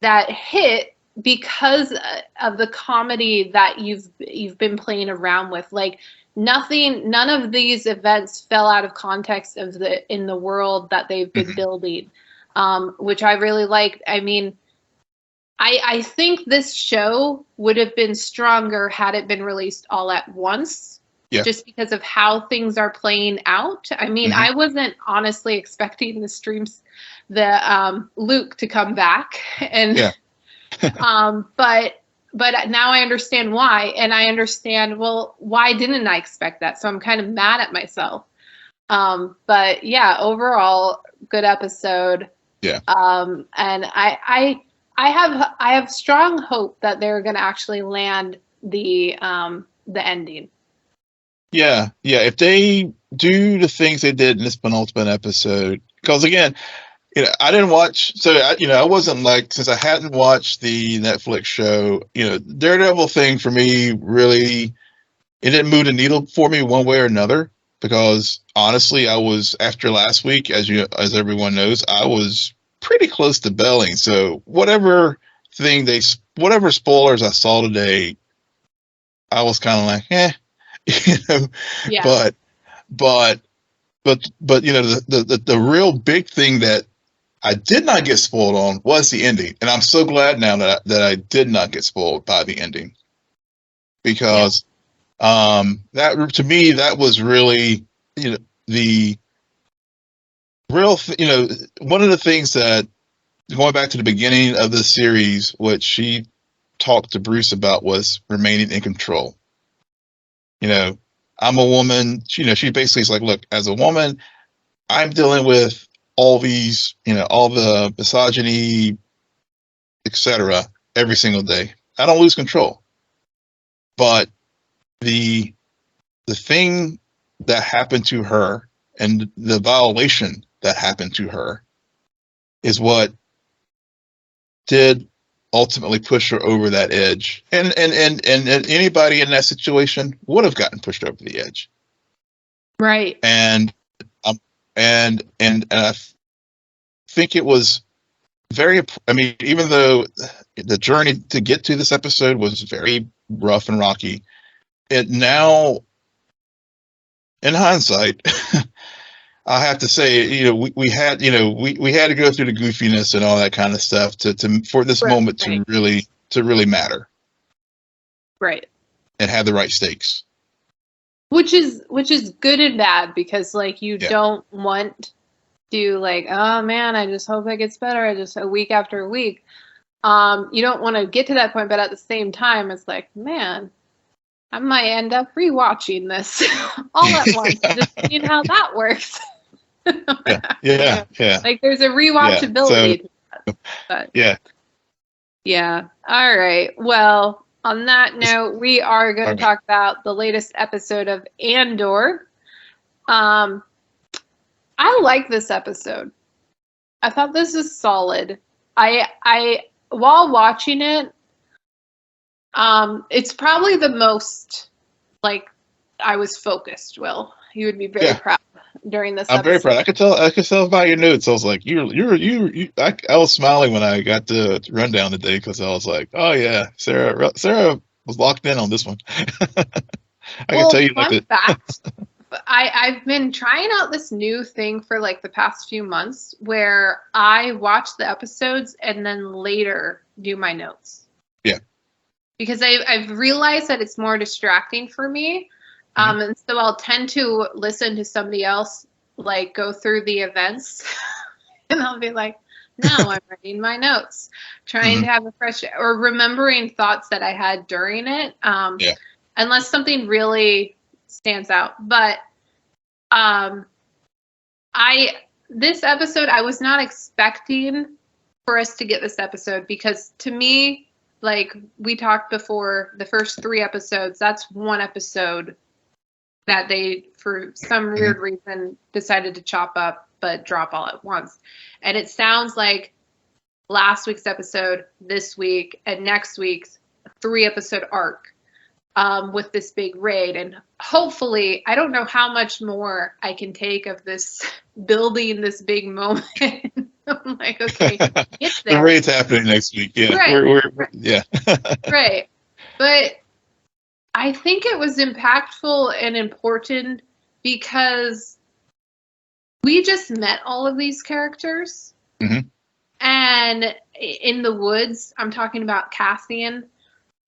Speaker 1: hit because of the comedy that you've been playing around with. Like, none of these events fell out of context in the world that they've been building, which I really liked. I mean, I think this show would have been stronger had it been released all at once, just because of how things are playing out. I mean, I wasn't honestly expecting the Luke to come back, and but now I understand why, and I understand, well, why didn't I expect that? So I'm kind of mad at myself. But yeah, overall, good episode.
Speaker 2: Yeah.
Speaker 1: And I have strong hope that they're going to actually land the ending.
Speaker 2: Yeah. If they do the things they did in this penultimate episode, because again, I didn't watch, so I wasn't like, since I hadn't watched the Netflix show, Daredevil thing for me really, it didn't move the needle for me one way or another, because honestly, I was, after last week, as everyone knows, I was pretty close to bailing. So whatever spoilers I saw today, I was kind of like, but the real big thing that I did not get spoiled on was the ending, and I'm so glad now that I did not get spoiled by the ending, because that, to me, that was really the real one of the things that, going back to the beginning of the series, what she talked to Bruce about was remaining in control. I'm a woman. She basically is like, look, as a woman, I'm dealing with all these, all the misogyny, etc., every single day. I don't lose control. But the thing that happened to her and the violation that happened to her is what did ultimately push her over that edge. And anybody in that situation would have gotten pushed over the edge.
Speaker 1: Right.
Speaker 2: And I think it was even though the journey to get to this episode was very rough and rocky, it now, in hindsight, I have to say, we had to go through the goofiness and all that kind of stuff for this moment to really matter.
Speaker 1: Right.
Speaker 2: And have the right stakes.
Speaker 1: Which is good and bad, because you don't want to, like, oh man, I just hope it gets better. Just a week after week. You don't want to get to that point, but at the same time, it's like, man, I might end up rewatching this all at once, just seeing how that works.
Speaker 2: Yeah.
Speaker 1: Like, there's a rewatchability to that. But yeah. All right. Well, on that note, we are going to talk about the latest episode of Andor. I like this episode. I thought this is solid. I while watching it, it's probably the most, I was focused. Will, you would be very proud during this episode. I'm
Speaker 2: very proud. I could tell by your notes. I was like, I was smiling when I got the rundown today, because I was like, oh yeah, Sarah was locked in on this one. I can tell you
Speaker 1: fun fact. I've been trying out this new thing for the past few months, where I watch the episodes and then later do my notes.
Speaker 2: Yeah.
Speaker 1: Because I've realized that it's more distracting for me. And so I'll tend to listen to somebody else like go through the events and I'll be like, no, I'm writing my notes, trying to have a fresh or remembering thoughts that I had during it.
Speaker 2: Yeah.
Speaker 1: Unless something really stands out. But this episode, I was not expecting for us to get this episode because to me, like we talked before, the first 3 episodes, that's one episode that they, for some weird reason, decided to chop up but drop all at once. And it sounds like last week's episode, this week, and next week's 3-episode arc with this big raid. And hopefully, I don't know how much more I can take of this building this big moment. I'm like, okay, it's there.
Speaker 2: The raid's happening next week. Yeah.
Speaker 1: Right.
Speaker 2: Yeah.
Speaker 1: Right. But I think it was impactful and important because we just met all of these characters. And in the woods, I'm talking about Cassian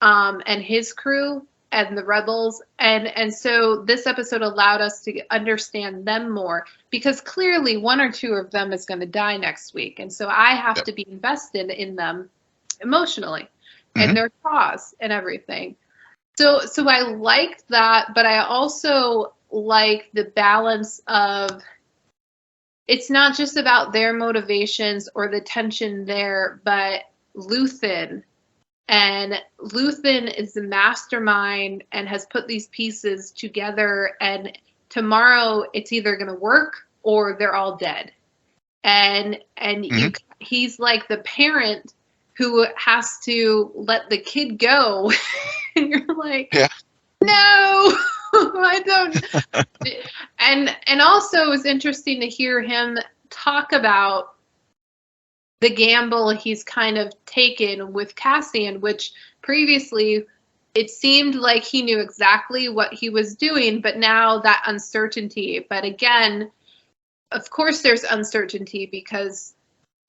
Speaker 1: and his crew and the rebels. And so this episode allowed us to understand them more because clearly 1 or 2 of them is going to die next week. And so I have to be invested in them emotionally and their cause and everything. So I liked that, but I also like the balance of it's not just about their motivations or the tension there, but Luthen. And Luthen is the mastermind and has put these pieces together. And tomorrow it's either going to work or they're all dead. And he's like the parent who has to let the kid go. And you're like, no, I don't. And also it was interesting to hear him talk about the gamble he's kind of taken with Cassian, which previously it seemed like he knew exactly what he was doing, but now that uncertainty. But again, of course there's uncertainty because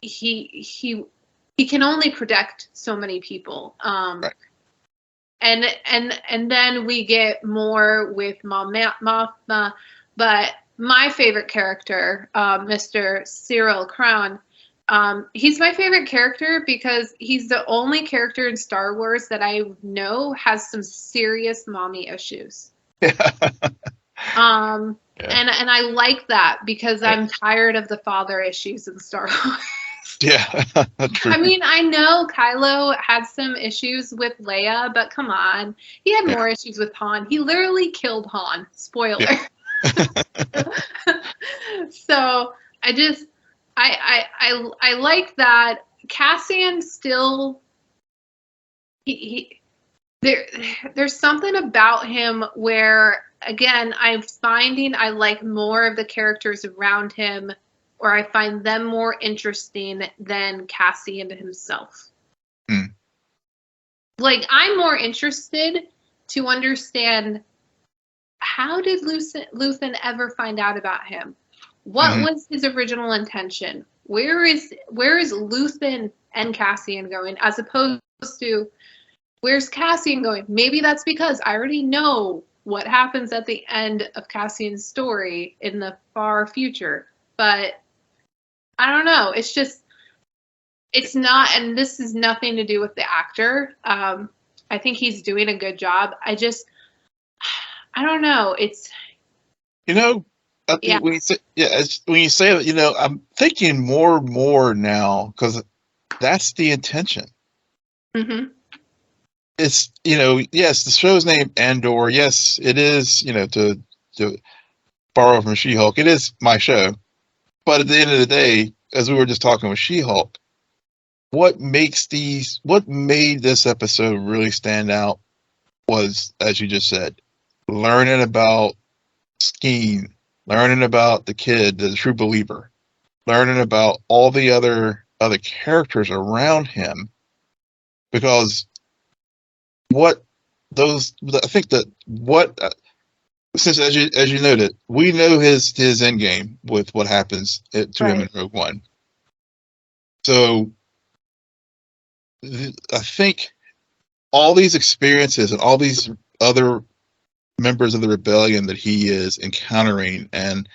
Speaker 1: he can only protect so many people.
Speaker 2: Right.
Speaker 1: And then we get more with Mothma, but my favorite character, Mr. Cyril Crown, he's my favorite character because he's the only character in Star Wars that I know has some serious mommy issues. And I like that because I'm tired of the father issues in Star Wars.
Speaker 2: Yeah. True.
Speaker 1: I mean, I know Kylo had some issues with Leia, but come on. He had more issues with Han. He literally killed Han. Spoiler. So I like that Cassian still there's something about him where again I'm finding I like more of the characters around him or I find them more interesting than Cassian himself. Like I'm more interested to understand how did Luthen ever find out about him? What was his original intention? Where is Luthen and Cassian going as opposed to where's Cassian going? Maybe that's because I already know what happens at the end of Cassian's story in the far future. But I don't know. It's just, it's not, and this is nothing to do with the actor. I think he's doing a good job. I don't know. It's,
Speaker 2: I think when you say that, I'm thinking more and more now because that's the intention. It's, yes, the show's named Andor. Yes, it is, to borrow from She-Hulk. It is my show. But at the end of the day, as we were just talking with She-Hulk, what made this episode really stand out was, as you just said, learning about Skeen, learning about the kid, the true believer, learning about all the other characters around him, because since as you noted, we know his end game with what happens to him in Rogue One. So I think all these experiences and all these other members of the rebellion that he is encountering and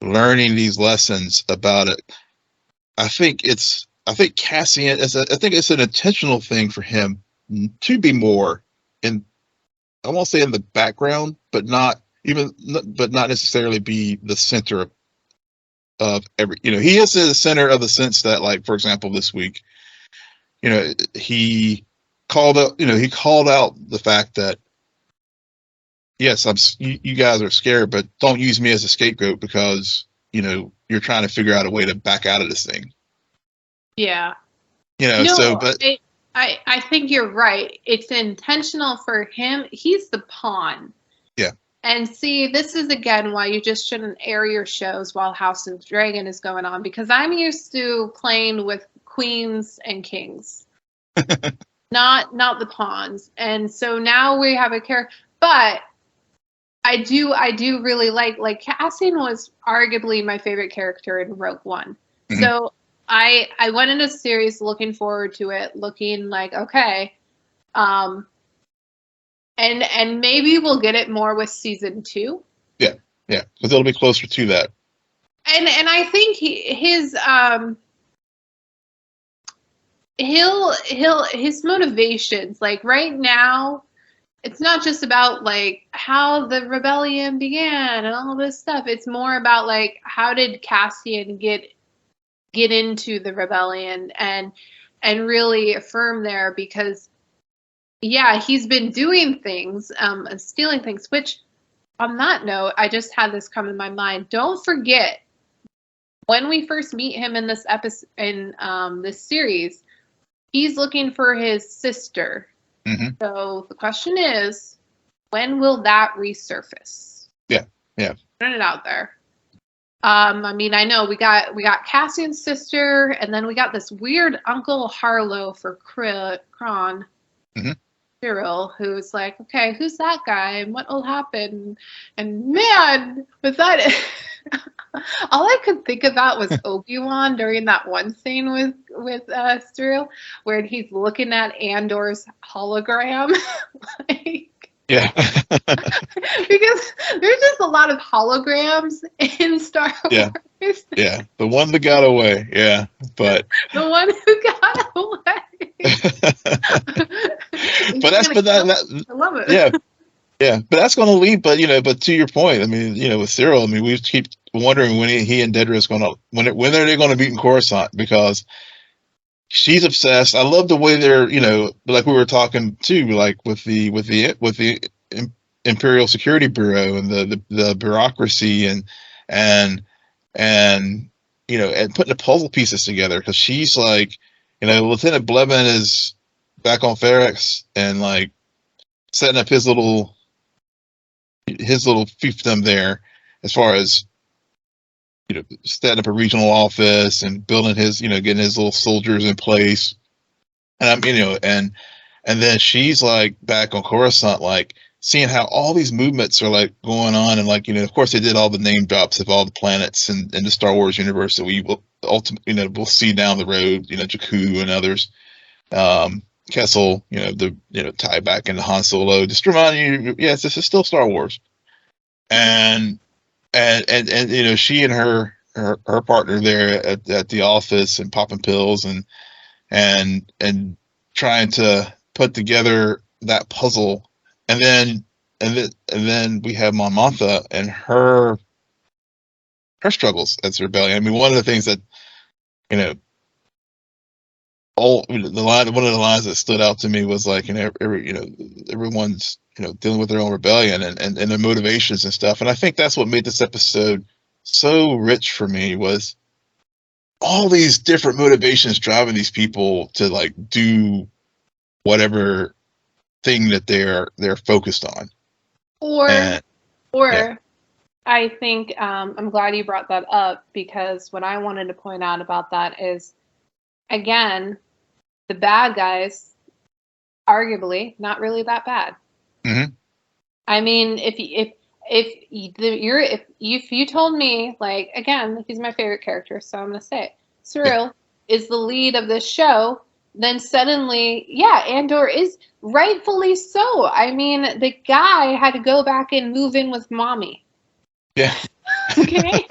Speaker 2: learning these lessons about it. I think Cassian I think it's an intentional thing for him to be more in, I won't say in the background, but not necessarily be the center of every, he is the center of the sense that, like, for example, this week, he called out the fact that, yes, you guys are scared, but don't use me as a scapegoat because, you're trying to figure out a way to back out of this thing.
Speaker 1: Yeah.
Speaker 2: But
Speaker 1: I think you're right. It's intentional for him. He's the pawn.
Speaker 2: Yeah.
Speaker 1: And see, this is again why you just shouldn't air your shows while House of Dragon is going on, because I'm used to playing with queens and kings, not the pawns. And so now we have a character, but I do really like Cassian was arguably my favorite character in Rogue One. Mm-hmm. So I went into the series looking forward to it, looking like, okay, and maybe we'll get it more with season 2. Yeah,
Speaker 2: because it'll be closer to that.
Speaker 1: And I think his motivations, like right now, it's not just about like how the rebellion began and all this stuff. It's more about like how did Cassian get into the rebellion and really affirm there, because he's been doing things and stealing things, which on that note, I just had this come in my mind. Don't forget when we first meet him in this episode, in this series, he's looking for his sister. Mm-hmm. So the question is, when will that resurface?
Speaker 2: Yeah.
Speaker 1: Put it out there. I mean, I know we got Cassian's sister, and then we got this weird Uncle Harlow for Kron, mm-hmm. Cyril, who's like, okay, who's that guy, and what will happen? And man, was that all I could think about was Obi-Wan during that one scene with Cyril, where he's looking at Andor's hologram.
Speaker 2: Yeah.
Speaker 1: Because there's just a lot of holograms in Star Wars.
Speaker 2: Yeah. The one that got away. Yeah. But
Speaker 1: the one who got away.
Speaker 2: I love it. Yeah. But that's going to lead, but to your point, I mean, with Cyril, I mean, we keep wondering when he and Dedra is going to, when are they going to meet in Coruscant, because she's obsessed. I love the way they're, like we were talking too, like with the Imperial Security Bureau and the bureaucracy and putting the puzzle pieces together, because she's like, Lieutenant Blevin is back on Ferrex and like setting up his little fiefdom there, as far as setting up a regional office and building his, getting his little soldiers in place. And and then she's like back on Coruscant, like seeing how all these movements are like going on. And like, of course they did all the name drops of all the planets in the Star Wars universe that we will ultimately, we'll see down the road, Jakku and others, Kessel, tie back into Han Solo, just reminding you, yes, this is still Star Wars. And she and her partner there at the office and popping pills and trying to put together that puzzle, and then we have Mon Mothma and her struggles as rebellion. I mean, one of the things that one of the lines that stood out to me was like, everyone's dealing with their own rebellion and their motivations and stuff. And I think that's what made this episode so rich for me, was all these different motivations driving these people to like do whatever thing that they're focused on.
Speaker 1: I think I'm glad you brought that up, because what I wanted to point out about that is, again, the bad guys, arguably not really that bad.
Speaker 2: Mm-hmm.
Speaker 1: I mean, if you told me, like, again, he's my favorite character, so I'm gonna say it, Cyril is the lead of this show, then suddenly, Andor is rightfully so. I mean, the guy had to go back and move in with mommy.
Speaker 2: Yeah.
Speaker 1: Okay.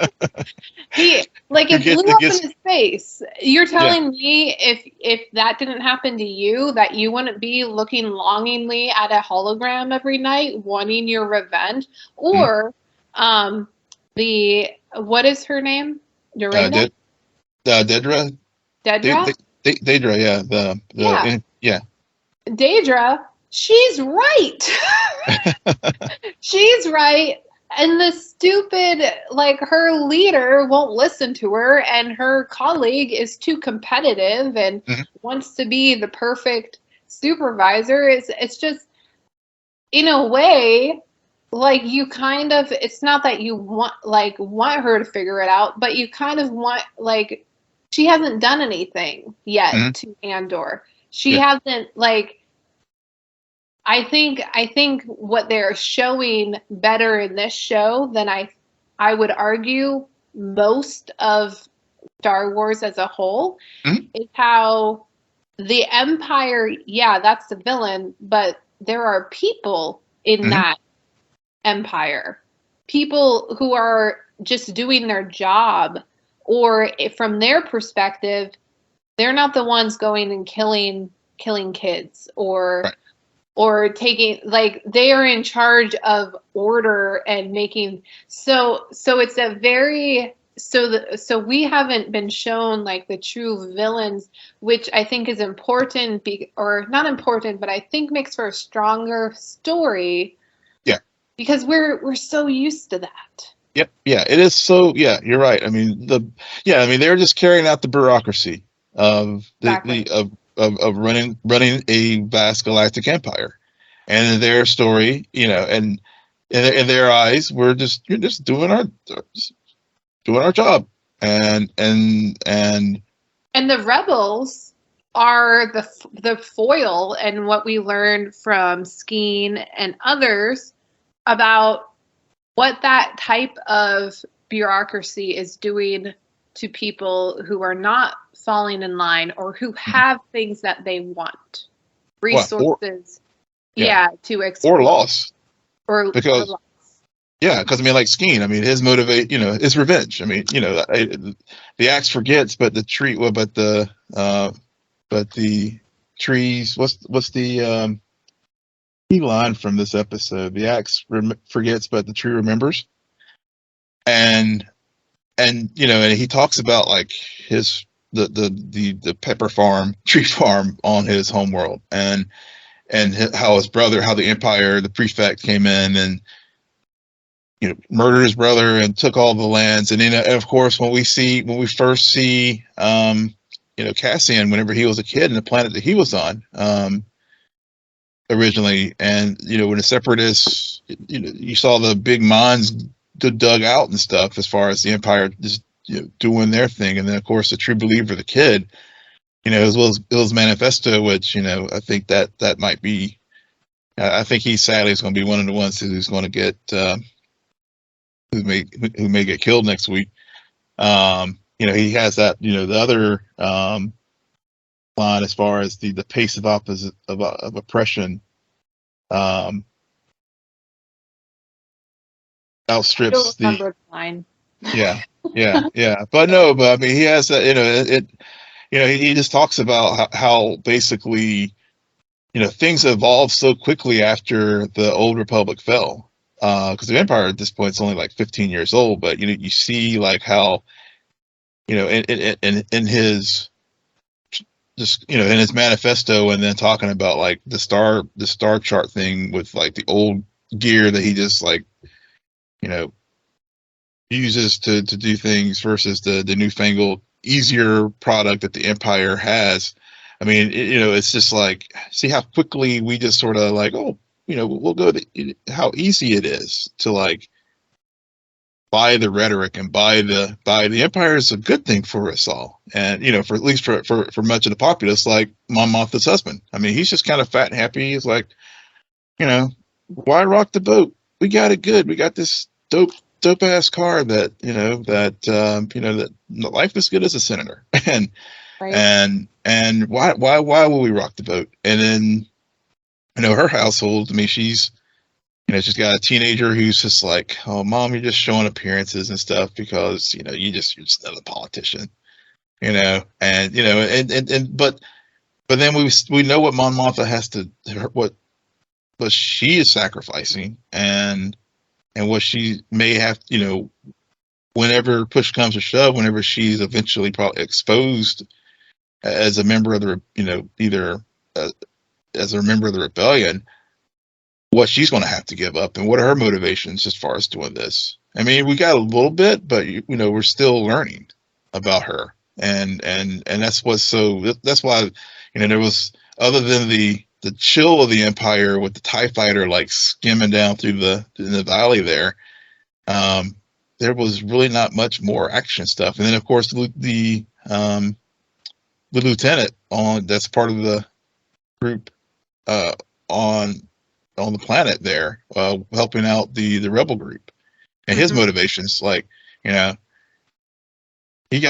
Speaker 1: It blew up in his face. You're telling me if that didn't happen to you, that you wouldn't be looking longingly at a hologram every night, wanting your revenge? Or what is her name? Dorena?
Speaker 2: Dedra.
Speaker 1: Dedra?
Speaker 2: Dedra, yeah.
Speaker 1: Daedra, she's right. She's right. And the stupid, her leader won't listen to her, and her colleague is too competitive and wants to be the perfect supervisor. It's just, in a way, you kind of, it's not that you want her to figure it out, but you kind of want, she hasn't done anything yet to Andor. She hasn't, I think what they're showing better in this show than I would argue most of Star Wars as a whole is how the Empire, that's the villain, but there are people in that Empire. People who are just doing their job, or from their perspective, they're not the ones going and killing kids or taking, they are in charge of order and making, so it's a very, so we haven't been shown the true villains, which I think is important, or not important, but I think makes for a stronger story.
Speaker 2: Yeah.
Speaker 1: Because we're so used to that.
Speaker 2: Yep. Yeah, it is. So yeah, you're right. I mean, they're just carrying out the bureaucracy of of running a vast galactic empire, and in their story, and in their eyes, you're just doing our job, and
Speaker 1: the rebels are the foil, and what we learned from Skeen and others about what that type of bureaucracy is doing to people who are not falling in line, or who have things that they want, resources, to explore,
Speaker 2: or loss,
Speaker 1: because loss.
Speaker 2: Because I mean, Skeen, I mean, his motivate, is revenge. I mean, the axe forgets, but the tree, but the trees. What's the key line from this episode? The axe forgets, but the tree remembers. And and he talks about his the pepper farm, tree farm on his homeworld, and how his brother, how the Empire, the prefect, came in and murdered his brother and took all the lands. And of course, when we first see Cassian, whenever he was a kid, in the planet that he was on originally, and when the Separatists, you saw the big mines dug out and stuff, as far as the Empire just doing their thing. And then of course the True Believer, the kid, as well as Bill's manifesto, which I think that might be, I think he sadly is going to be one of the ones who's going to get who may get killed next week. He has that, the other line as far as the pace of oppression outstrips the
Speaker 1: line.
Speaker 2: Yeah. But I mean, he has that, he just talks about how basically, things evolved so quickly after the old Republic fell. Because the Empire at this point is only 15 years old, but you see how, in his just in his manifesto, and then talking about the star chart thing with the old gear that he just uses to do things versus the newfangled easier product that the Empire has. I mean, it's just see how quickly we just sort of we'll go to how easy it is to buy the rhetoric and buy the Empire is a good thing for us all. And, for at least for much of the populace, like Mon Mothma's husband. I mean, he's just kind of fat and happy. He's why rock the boat? We got it good. We got this dope ass car that, that life is good as a senator. And,
Speaker 1: right.
Speaker 2: and why will we rock the boat? And then, her household, I mean, she's she's got a teenager who's just like, oh, mom, you're just showing appearances and stuff because, you're just another politician, and, but then we know what Mon Mothma has to, what she is sacrificing and what she may have, whenever push comes to shove, whenever she's eventually probably exposed as a member of the, either as a member of the rebellion, what she's going to have to give up and what are her motivations as far as doing this. I mean, we got a little bit, but we're still learning about her, and that's why, there was, other than the chill of the Empire with the TIE fighter like skimming down through the valley there, there was really not much more action stuff. And then of course the lieutenant that's part of the group on the planet there, helping out the rebel group, and his motivations, like, he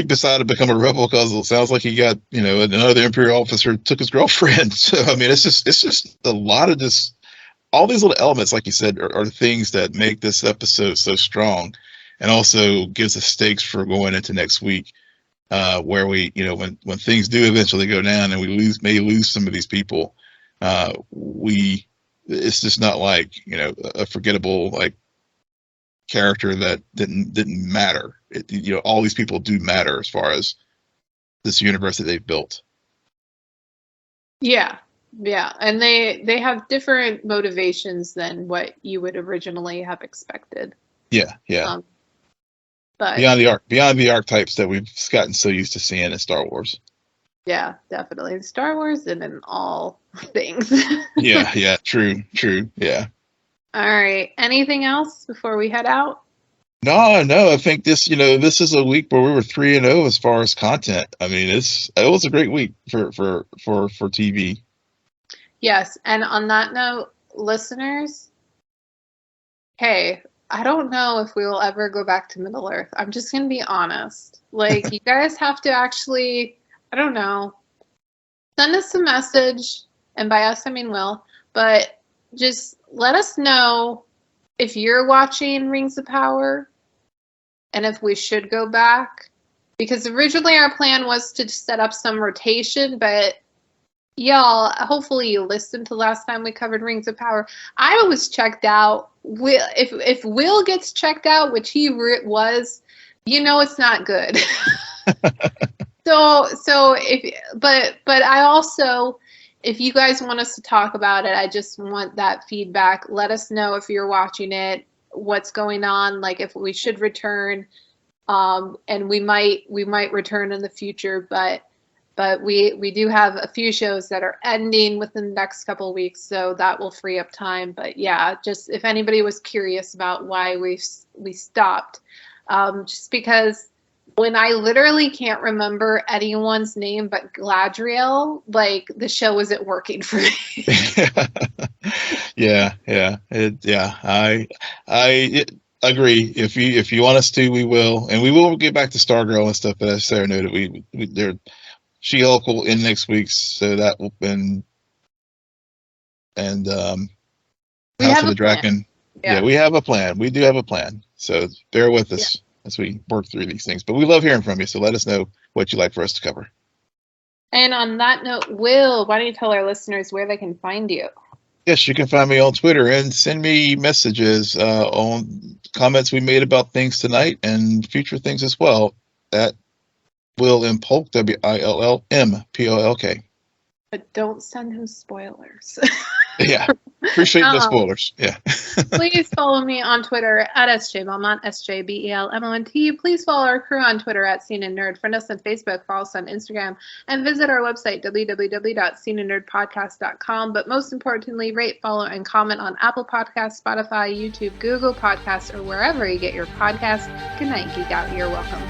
Speaker 2: decided to become a rebel because it sounds like he got, another Imperial officer took his girlfriend. So I mean, it's just a lot of this, all these little elements, like you said, are things that make this episode so strong, and also gives us stakes for going into next week, where we, when things do eventually go down and we may lose some of these people, it's just not like, a forgettable like character that didn't matter. All these people do matter as far as this universe that they've built.
Speaker 1: Yeah, and they have different motivations than what you would originally have expected.
Speaker 2: Yeah.
Speaker 1: But
Speaker 2: beyond the archetypes that we've gotten so used to seeing in Star Wars.
Speaker 1: Yeah, definitely in Star Wars and in all things.
Speaker 2: yeah, true, yeah.
Speaker 1: All right. Anything else before we head out?
Speaker 2: No. I think this is a week where we were 3-0 as far as content. I mean, it was a great week for TV.
Speaker 1: Yes, and on that note, listeners, hey, I don't know if we will ever go back to Middle Earth. I'm just gonna be honest. Like, you guys have to actually, I don't know, send us a message, and by us I mean Will, but just let us know if you're watching Rings of Power and if we should go back. Because originally our plan was to set up some rotation, but y'all, hopefully you listened to last time we covered Rings of Power. I was checked out. If Will gets checked out, which he was, it's not good. But I also, if you guys want us to talk about it, I just want that feedback. Let us know if you're watching it, what's going on, like if we should return, and we might return in the future, but we do have a few shows that are ending within the next couple of weeks, so that will free up time. But yeah, just if anybody was curious about why we stopped, just because when I literally can't remember anyone's name but Gladriel, like, the show isn't working for me.
Speaker 2: Yeah. I agree. If you want us to, we will, and we will get back to Stargirl and stuff. But as Sarah noted, She-Hulk will end next week, so that will and House of the Dragon. Yeah, we have a plan. We do have a plan. So bear with us as we work through these things. But we love hearing from you, so let us know what you'd like for us to cover.
Speaker 1: And on that note, Will, why don't you tell our listeners where they can find you?
Speaker 2: Yes, you can find me on Twitter and send me messages on comments we made about things tonight and future things as well at Will M. Polk, WILLMPOLK.
Speaker 1: But don't send him spoilers.
Speaker 2: Yeah, appreciate the spoilers. Yeah.
Speaker 1: Please follow me on Twitter at SJ Belmont, SJBELMONT. Please follow our crew on Twitter at CNN Nerd. Friend us on Facebook, follow us on Instagram, and visit our website, www.cnnerdpodcast.com. But most importantly, rate, follow, and comment on Apple Podcasts, Spotify, YouTube, Google Podcasts, or wherever you get your podcasts. Good night, Geek Out. You're welcome.